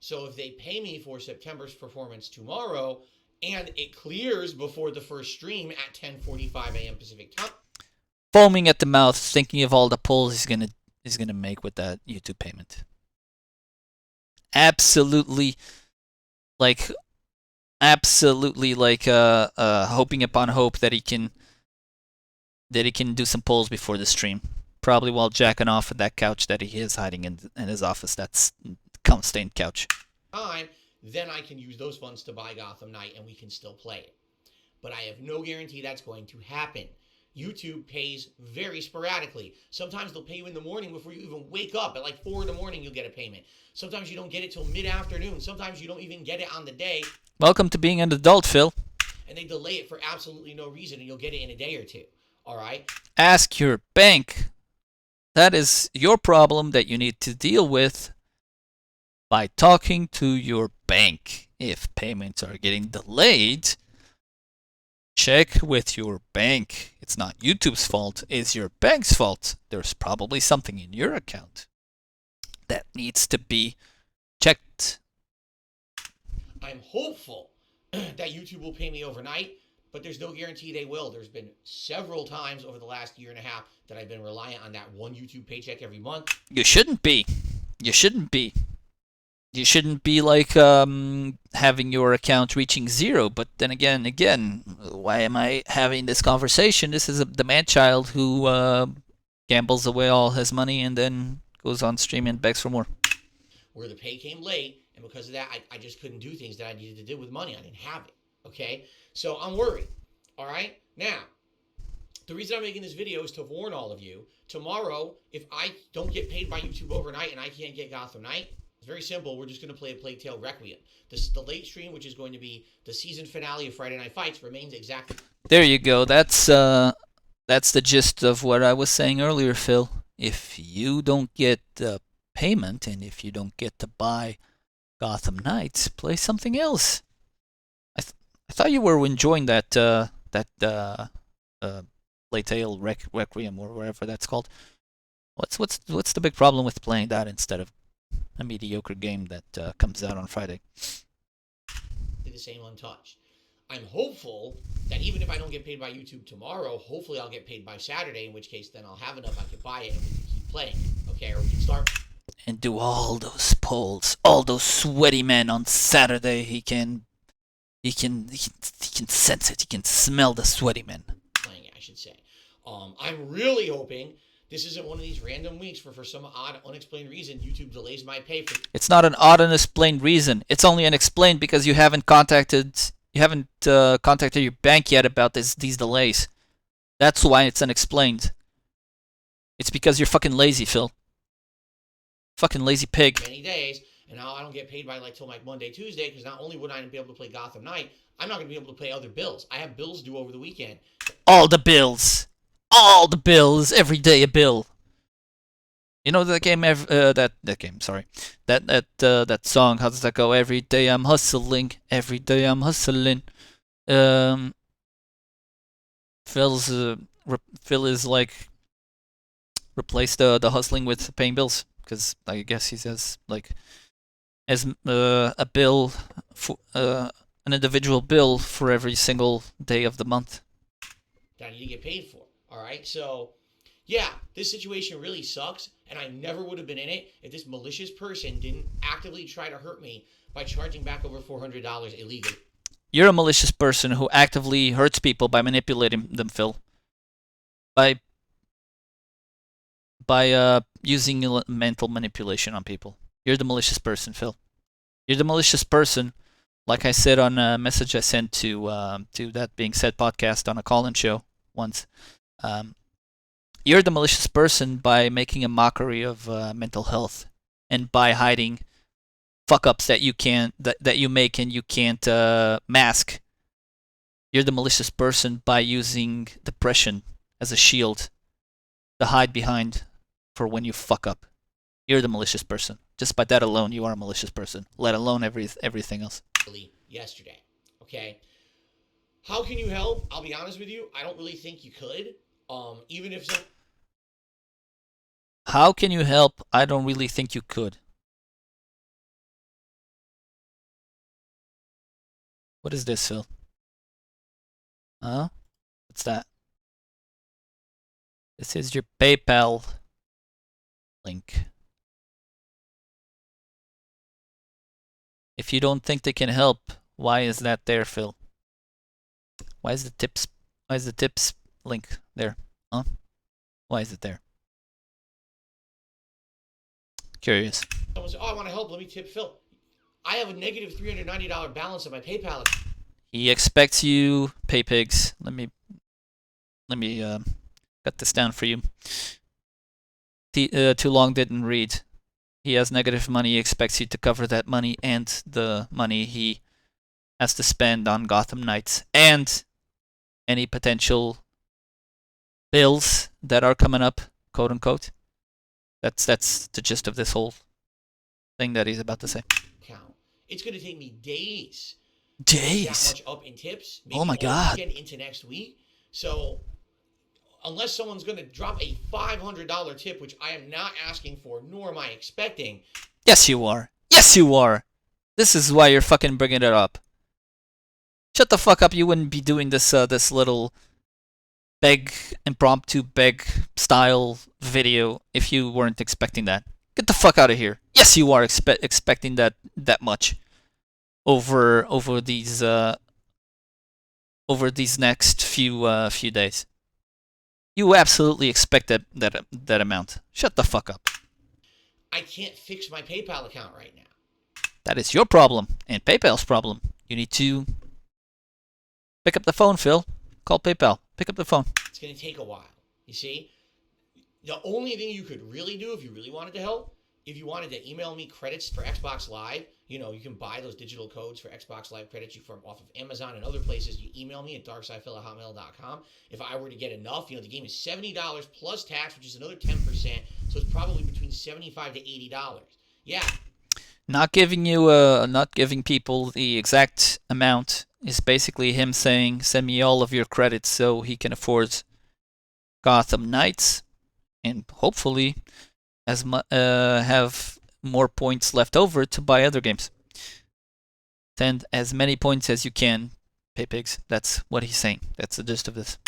So if they pay me for September's performance tomorrow, and it clears before the first stream at 10:45 a.m. Pacific time. Foaming at the mouth, thinking of all the pulls he's gonna make with that YouTube payment. Absolutely like hoping upon hope that he can do some pulls before the stream. Probably while jacking off at that couch that he is hiding in his office. That's cum-stained couch. Then I can use those funds to buy Gotham Knight and we can still play it. But I have no guarantee that's going to happen. YouTube pays very sporadically. Sometimes they'll pay you in the morning before you even wake up. At like 4 in the morning, you'll get a payment. Sometimes you don't get it till mid-afternoon. Sometimes you don't even get it on the day. Welcome to being an adult, Phil. And they delay it for absolutely no reason, and you'll get it in a day or two. All right? Ask your bank. That is your problem that you need to deal with by talking to your bank. If payments are getting delayed, check with your bank. It's not YouTube's fault, it's your bank's fault. There's probably something in your account that needs to be checked. I'm hopeful that YouTube will pay me overnight, but there's no guarantee they will. There's been several times over the last year and a half that I've been reliant on that one YouTube paycheck every month. You shouldn't be. You shouldn't be. You shouldn't be like having your account reaching zero. But then again, why am I having this conversation? This is the man-child who gambles away all his money and then goes on stream and begs for more. Where the pay came late, and because of that, I just couldn't do things that I needed to do with money. I didn't have it, okay? So I'm worried, all right? Now, the reason I'm making this video is to warn all of you. Tomorrow, if I don't get paid by YouTube overnight and I can't get Gotham Knight, it's very simple. We're just going to play a Plague Tale Requiem. The late stream, which is going to be the season finale of Friday Night Fights, remains exactly... There you go. That's the gist of what I was saying earlier, Phil. If you don't get the payment and if you don't get to buy Gotham Knights, play something else. I thought you were enjoying that Plague Tale Requiem or whatever that's called. What's the big problem with playing that instead of a mediocre game that comes out on Friday? The same untouched. I'm hopeful that even if I don't get paid by YouTube tomorrow, hopefully I'll get paid by Saturday, in which case then I'll have enough I can buy it and we can keep playing. Okay, or we can start. and do all those polls, all those sweaty men on Saturday. He can sense it. He can smell the sweaty men. Playing it, I should say. I'm really hoping this isn't one of these random weeks where, for some odd, unexplained reason, YouTube delays my pay for. It's not an odd, unexplained reason. It's only unexplained because you haven't contacted your bank yet about these delays. That's why it's unexplained. It's because you're fucking lazy, Phil. Fucking lazy pig. Many days, and now I don't get paid by till like Monday, Tuesday, because not only would I be able to play Gotham Knight, I'm not going to be able to pay other bills. I have bills due over the weekend. All the bills. All the bills. Every day a bill. You know that game? That game. Sorry. That song. How does that go? Every day I'm hustling. Every day I'm hustling. Phil is like replaced the hustling with paying bills, because I guess he says like as a bill for an individual bill for every single day of the month that I need to get paid for. All right, so yeah, this situation really sucks, and I never would have been in it if this malicious person didn't actively try to hurt me by charging back over $400 illegally. You're a malicious person who actively hurts people by manipulating them, Phil. By using mental manipulation on people. You're the malicious person, Phil. You're the malicious person, like I said on a message I sent to That Being Said podcast on a call-in show once. You're the malicious person by making a mockery of mental health, and by hiding fuck-ups that you make and you can't mask. You're the malicious person by using depression as a shield to hide behind for when you fuck up. You're the malicious person. Just by that alone, you are a malicious person, let alone everything else. Yesterday, okay? How can you help? I'll be honest with you, I don't really think you could. Even if so. How can you help? I don't really think you could. What is this, Phil? Huh? What's that? This is your PayPal link. If you don't think they can help, why is that there, Phil? Why is the tips link there? Huh? Why is it there? Curious. Someone said, "Oh, I want to help. Let me tip Phil." I have a negative $390 balance on my PayPal account. He expects you, pay pigs. Let me cut this down for you. Too long didn't read. He has negative money. He expects you to cover that money and the money he has to spend on Gotham Knights and any potential bills that are coming up, quote unquote. That's the gist of this whole thing that he's about to say. It's going to take me days. Days? That much up in tips. Maybe oh my God. Into next week. So unless someone's going to drop a $500 tip, which I am not asking for, nor am I expecting. Yes, you are. Yes, you are. This is why you're fucking bringing it up. Shut the fuck up. You wouldn't be doing this this little impromptu beg style video if you weren't expecting that. Get the fuck out of here. Yes, you are expecting that much over these next few days. You absolutely expect that amount. Shut the fuck up. I can't fix my PayPal account right now. That is your problem and PayPal's problem. You need to pick up the phone, Phil. Call PayPal. Pick up the phone. It's going to take a while. You see? The only thing you could really do if you really wanted to help, if you wanted to email me credits for Xbox Live, you can buy those digital codes for Xbox Live credits from off of Amazon and other places. You email me at darksydephil@hotmail.com. If I were to get enough, the game is $70 plus tax, which is another 10%. So it's probably between $75 to $80. Yeah. Not giving people the exact amount is basically him saying, send me all of your credits so he can afford Gotham Knights and hopefully have more points left over to buy other games. Send as many points as you can, pay pigs. That's what he's saying. That's the gist of this.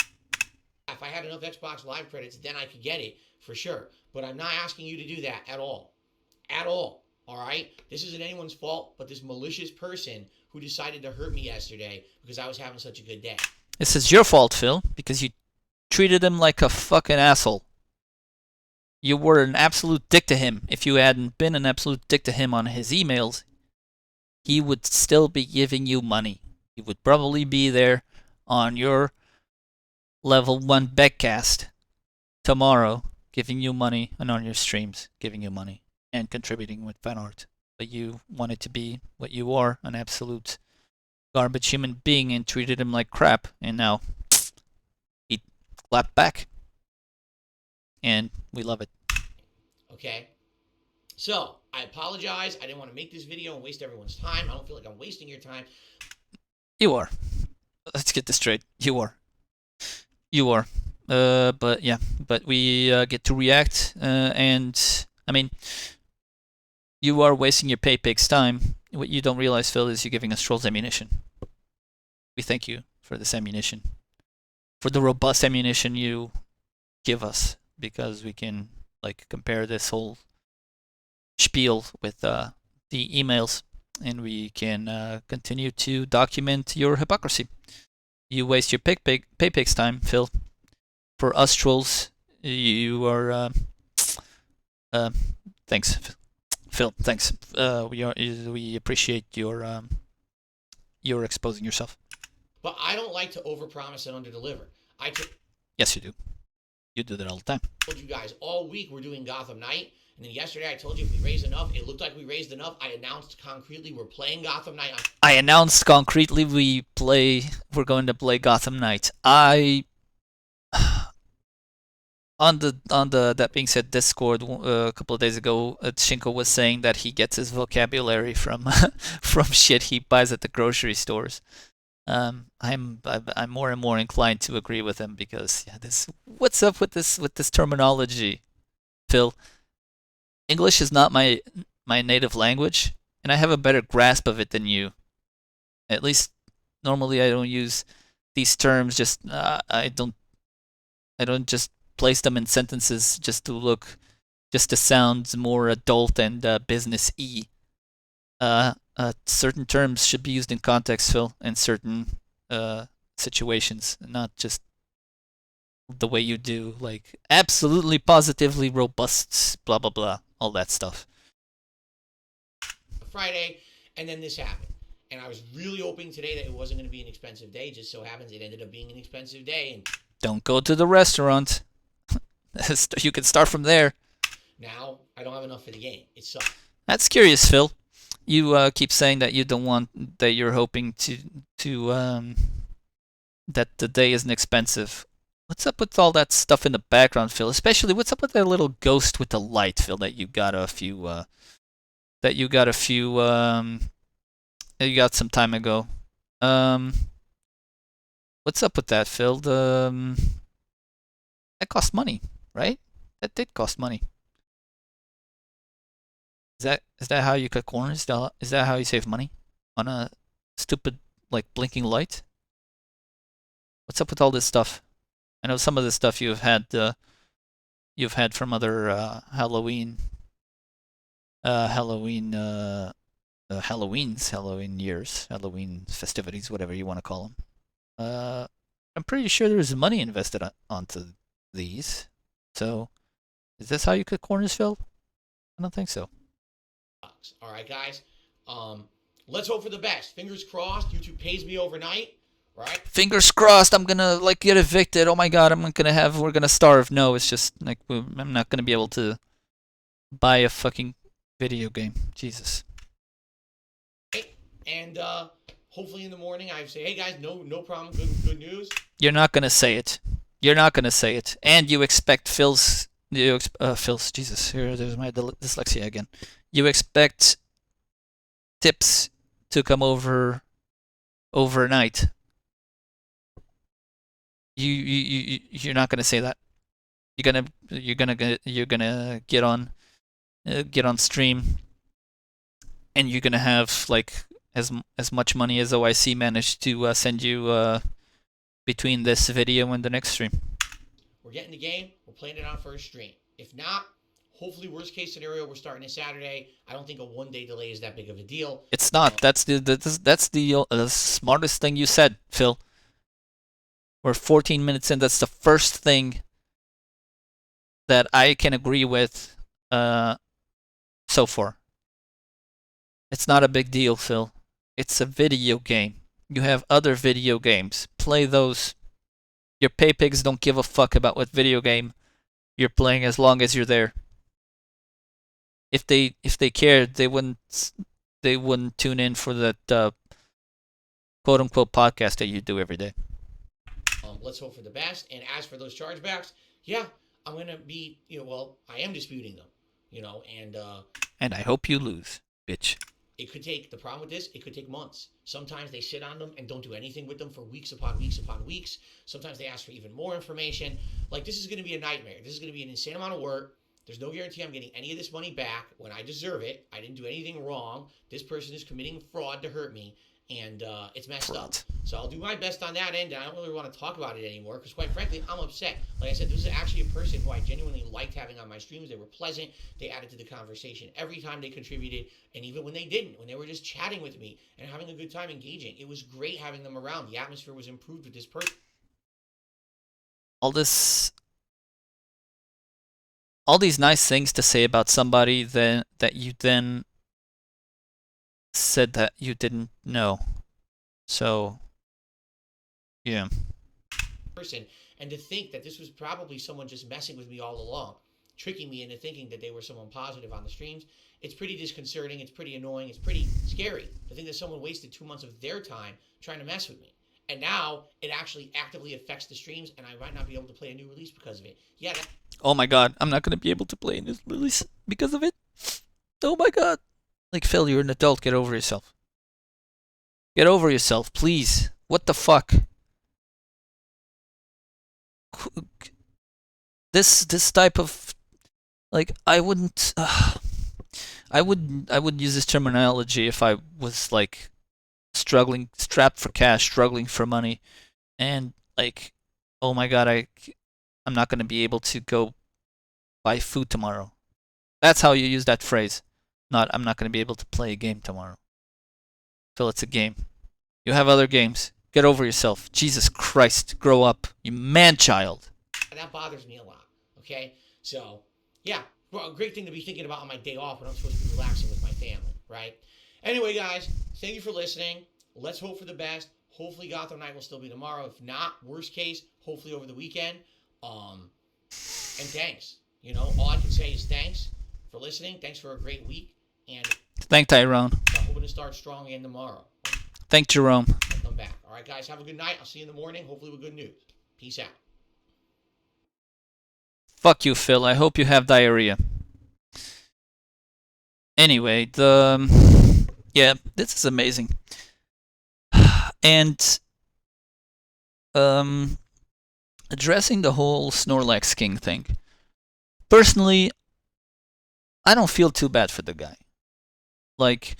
If I had enough Xbox Live credits, then I could get it for sure. But I'm not asking you to do that at all. at all. All right? This isn't anyone's fault, but this malicious person who decided to hurt me yesterday because I was having such a good day. This is your fault, Phil, because you treated him like a fucking asshole. You were an absolute dick to him. If you hadn't been an absolute dick to him on his emails, he would still be giving you money. He would probably be there on your level 1 backcast tomorrow, giving you money, and on your streams, giving you money and contributing with fan art. But you wanted to be what you are, an absolute garbage human being, and treated him like crap, and now he clapped back. And we love it. Okay? So, I apologize. I didn't want to make this video and waste everyone's time. I don't feel like I'm wasting your time. You are. Let's get this straight. You are. You are. But yeah, but we get to react, and I mean, you are wasting your paypig's time. What you don't realize, Phil, is you're giving us trolls ammunition. We thank you for this ammunition, for the robust ammunition you give us, because we can like compare this whole spiel with the emails, and we can continue to document your hypocrisy. You waste your paypig's time, Phil. For us trolls, you are. Thanks, Phil. Thanks. We appreciate your exposing yourself. But I don't like to overpromise and underdeliver. Yes, you do. You do that all the time. I told you guys all week we're doing Gotham Knight, and then yesterday I told you if we raised enough, it looked like we raised enough. I announced concretely we're playing Gotham Knight. I announced concretely we're going to play Gotham Knight. On the that being said, Discord a couple of days ago, Shinko was saying that he gets his vocabulary from from shit he buys at the grocery stores. I'm more and more inclined to agree with him, because yeah, what's up with this terminology, Phil? English is not my native language, and I have a better grasp of it than you. At least normally I don't use these terms. Just I don't just place them in sentences just to sound more adult and business-y. Certain terms should be used in context, Phil, in certain situations, not just the way you do, like absolutely positively robust, blah blah blah, all that stuff. Friday, and then this happened. And I was really hoping today that it wasn't going to be an expensive day. Just so happens it ended up being an expensive day. And don't go to the restaurant. You can start from there. Now I don't have enough for the game. It sucks. That's curious, Phil. You keep saying that you don't want, that you're hoping to that the day isn't expensive. What's up with all that stuff in the background, Phil? Especially, what's up with that little ghost with the light, Phil? That you got some time ago. What's up with that, Phil? That cost money, right? That did cost money. Is that how you cut corners? Is that how you save money? On a stupid, like, blinking light? What's up with all this stuff? I know some of this stuff you've had from other Halloween years, Halloween festivities, whatever you want to call them. I'm pretty sure there's money invested onto these. So, is this how you cut corners, Phil? I don't think so. All right, guys. Let's hope for the best. Fingers crossed. YouTube pays me overnight. Right? Fingers crossed. I'm gonna get evicted. Oh my god, we're gonna starve. No, it's just like I'm not gonna be able to buy a fucking video game. Jesus. And hopefully in the morning I say, hey guys, no problem. Good news. You're not gonna say it. You're not gonna say it. And you expect Phil's. Jesus, there's my dyslexia again. You expect tips to come over overnight. You're not gonna say that. You're gonna get on stream, and you're gonna have like as much money as OIC managed to send you between this video and the next stream. We're getting the game. We're playing it on first stream. If not, Hopefully, worst case scenario, we're starting this Saturday. I don't think a 1 day delay is that big of a deal. It's not. That's the smartest thing you said, Phil. We're 14 minutes in. That's the first thing that I can agree with so far. It's not a big deal, Phil. It's a video game. You have other video games. Play those. Your pay pigs don't give a fuck about what video game you're playing as long as you're there. If they cared, they wouldn't tune in for that quote unquote podcast that you do every day. Let's hope for the best. And as for those chargebacks, yeah, I'm gonna be, well, I am disputing them, And I hope you lose, bitch. it could take, the problem with this, it could take months. Sometimes they sit on them and don't do anything with them for weeks upon weeks upon weeks. Sometimes they ask for even more information. Like, this is going to be a nightmare. This is going to be an insane amount of work. There's no guarantee I'm getting any of this money back when I deserve it. I didn't do anything wrong. This person is committing fraud to hurt me, and it's messed up. So I'll do my best on that end, and I don't really want to talk about it anymore because, quite frankly, I'm upset. Like I said, this is actually a person who I genuinely liked having on my streams. They were pleasant. They added to the conversation every time they contributed, and even when they didn't, when they were just chatting with me and having a good time engaging, it was great having them around. The atmosphere was improved with this person. All these nice things to say about somebody that you then said that you didn't know. So, yeah. Person, and to think that this was probably someone just messing with me all along, tricking me into thinking that they were someone positive on the streams. It's pretty disconcerting. It's pretty annoying. It's pretty scary to think that someone wasted 2 months of their time trying to mess with me. And now it actually actively affects the streams, and I might not be able to play a new release because of it. Yeah. Oh my god, I'm not gonna be able to play a new release because of it. Oh my god. Like, Phil, you're an adult. Get over yourself. Get over yourself, please. What the fuck? This type of, like, I wouldn't I would use this terminology if I was like struggling, strapped for cash, struggling for money, and like, oh my god, I'm not gonna be able to go buy food tomorrow. That's how you use that phrase. Not, I'm not gonna be able to play a game tomorrow. Phil, it's a game. You have other games. Get over yourself. Jesus Christ, grow up, you man-child. That bothers me a lot. Okay, so yeah, well, a great thing to be thinking about on my day off when I'm supposed to be relaxing with my family, right? Anyway, guys, thank you for listening. Let's hope for the best. Hopefully, Gotham Night will still be tomorrow. If not, worst case, hopefully over the weekend. And thanks. All I can say is thanks for listening. Thanks for a great week. And thank Tyrone. I'm hoping to start strong again tomorrow. Thank Jerome. I'll come back. All right, guys, have a good night. I'll see you in the morning, hopefully with good news. Peace out. Fuck you, Phil. I hope you have diarrhea. Anyway, yeah, this is amazing. And addressing the whole Snorlax King thing. Personally, I don't feel too bad for the guy. Like,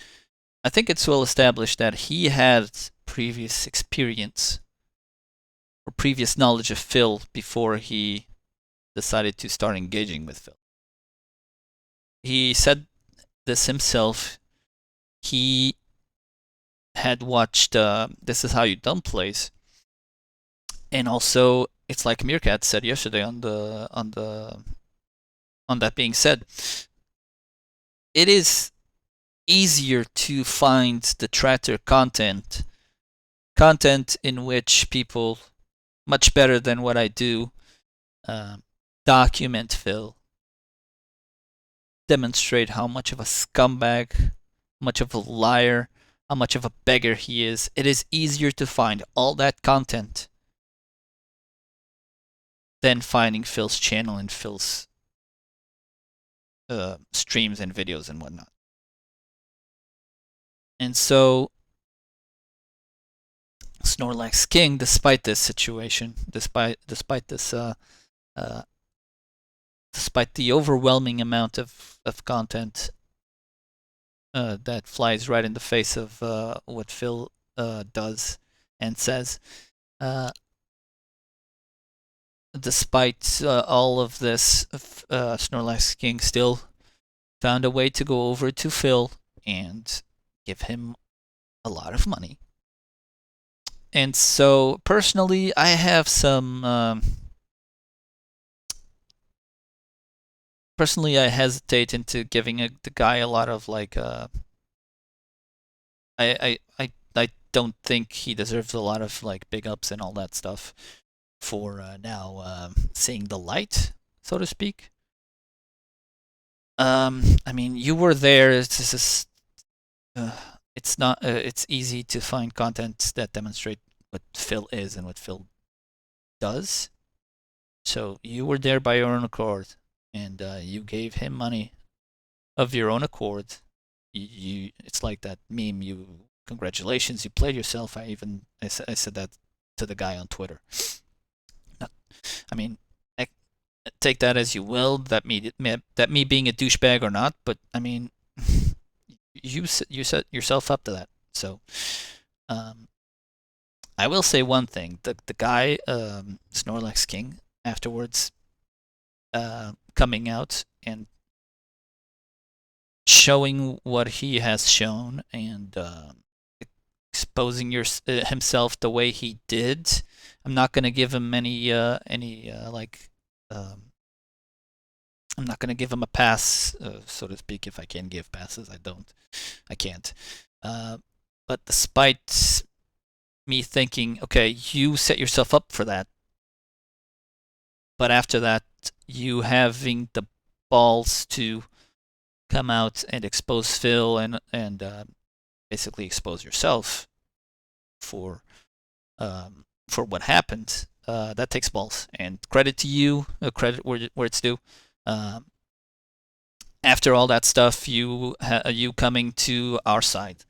I think it's well established that he had previous experience or previous knowledge of Phil before he decided to start engaging with Phil. He said this himself. He had watched This Is How You Dumb Plays, and also it's like Meerkat said yesterday on that being said, it is easier to find the Tratter content in which people, much better than what I do, document Phil, demonstrate how much of a scumbag, much of a liar, how much of a beggar he is. It is easier to find all that content than finding Phil's channel and Phil's streams and videos and whatnot. And so Snorlax King, despite this situation, despite this despite the overwhelming amount of content that flies right in the face of what Phil does and says, despite all of this, Snorlax King still found a way to go over to Phil and give him a lot of money. And so, personally, I have some. Personally, I hesitate into giving the guy a lot of like. I don't think he deserves a lot of like big ups and all that stuff for now seeing the light, so to speak. I mean, you were there. It's not. It's easy to find content that demonstrate what Phil is and what Phil does. So you were there by your own accord, and you gave him money of your own accord. It's like that meme. Congratulations, you played yourself. I said that to the guy on Twitter. I mean, take that as you will. That me being a douchebag or not, but I mean, you set yourself up to that. So, I will say one thing: the guy Snorlax King afterwards, coming out and showing what he has shown and exposing himself the way he did. I'm not gonna give him any like. I'm not gonna give him a pass, so to speak. If I can give passes, I can't. But despite me thinking, okay, you set yourself up for that, but after that, you having the balls to come out and expose Phil and basically expose yourself for what happened. That takes balls, and credit to you. Credit where it's due. After all that stuff, you coming to our side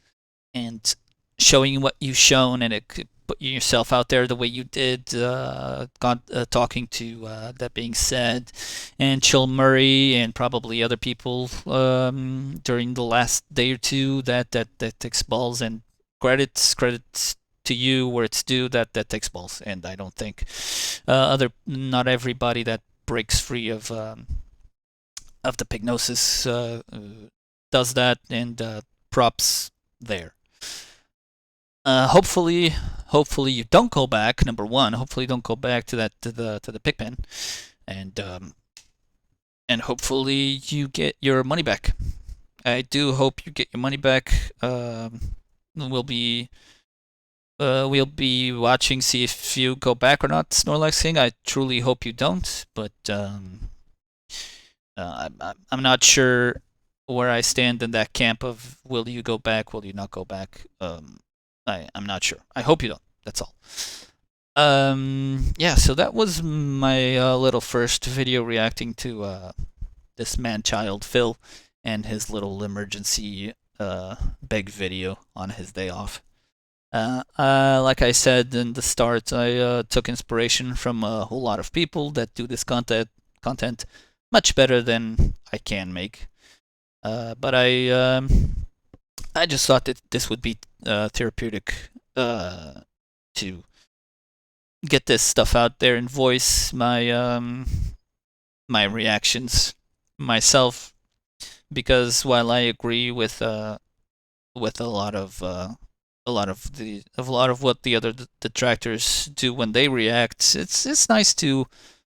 and showing what you've shown, and it put yourself out there the way you did, talking to that being said, and Chill Murray and probably other people during the last day or two. That takes balls, and credits to you where it's due. That takes balls, and I don't think not everybody that breaks free of the pignosis does that, and props there. Hopefully you don't go back. Number one, hopefully you don't go back to the pigpen, and hopefully you get your money back. I do hope you get your money back. We'll be watching, see if you go back or not, Snorlax King. I truly hope you don't, but I'm not sure where I stand in that camp of will you go back, will you not go back. I'm not sure. I hope you don't. That's all. Yeah, so that was my little first video reacting to this man-child Phil and his little emergency beg video on his day off. Like I said in the start, I took inspiration from a whole lot of people that do this content much better than I can make. But I just thought that this would be therapeutic to get this stuff out there and voice my my reactions myself, because while I agree with a lot of what the other detractors do when they react, it's nice to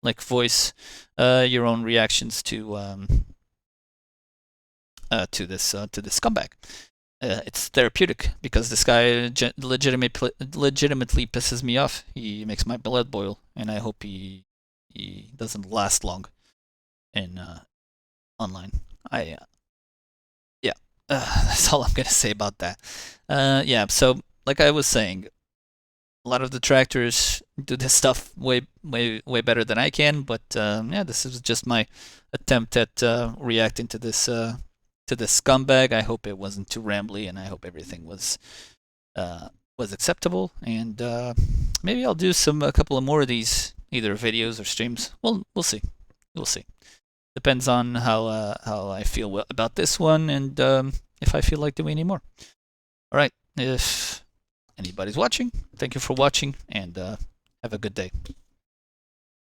like voice your own reactions to this scumbag. It's therapeutic because this guy legitimately pisses me off. He makes my blood boil, and I hope he doesn't last long in online. Yeah, that's all I'm gonna say about that. Yeah, so like I was saying, a lot of detractors do this stuff way better than I can. But yeah, this is just my attempt at reacting to this scumbag. I hope it wasn't too rambly, and I hope everything was acceptable. And maybe I'll do a couple of more of these, either videos or streams. Well, we'll see. We'll see. Depends on how I feel about this one, and if I feel like doing any more. All right. If anybody's watching, thank you for watching, and have a good day.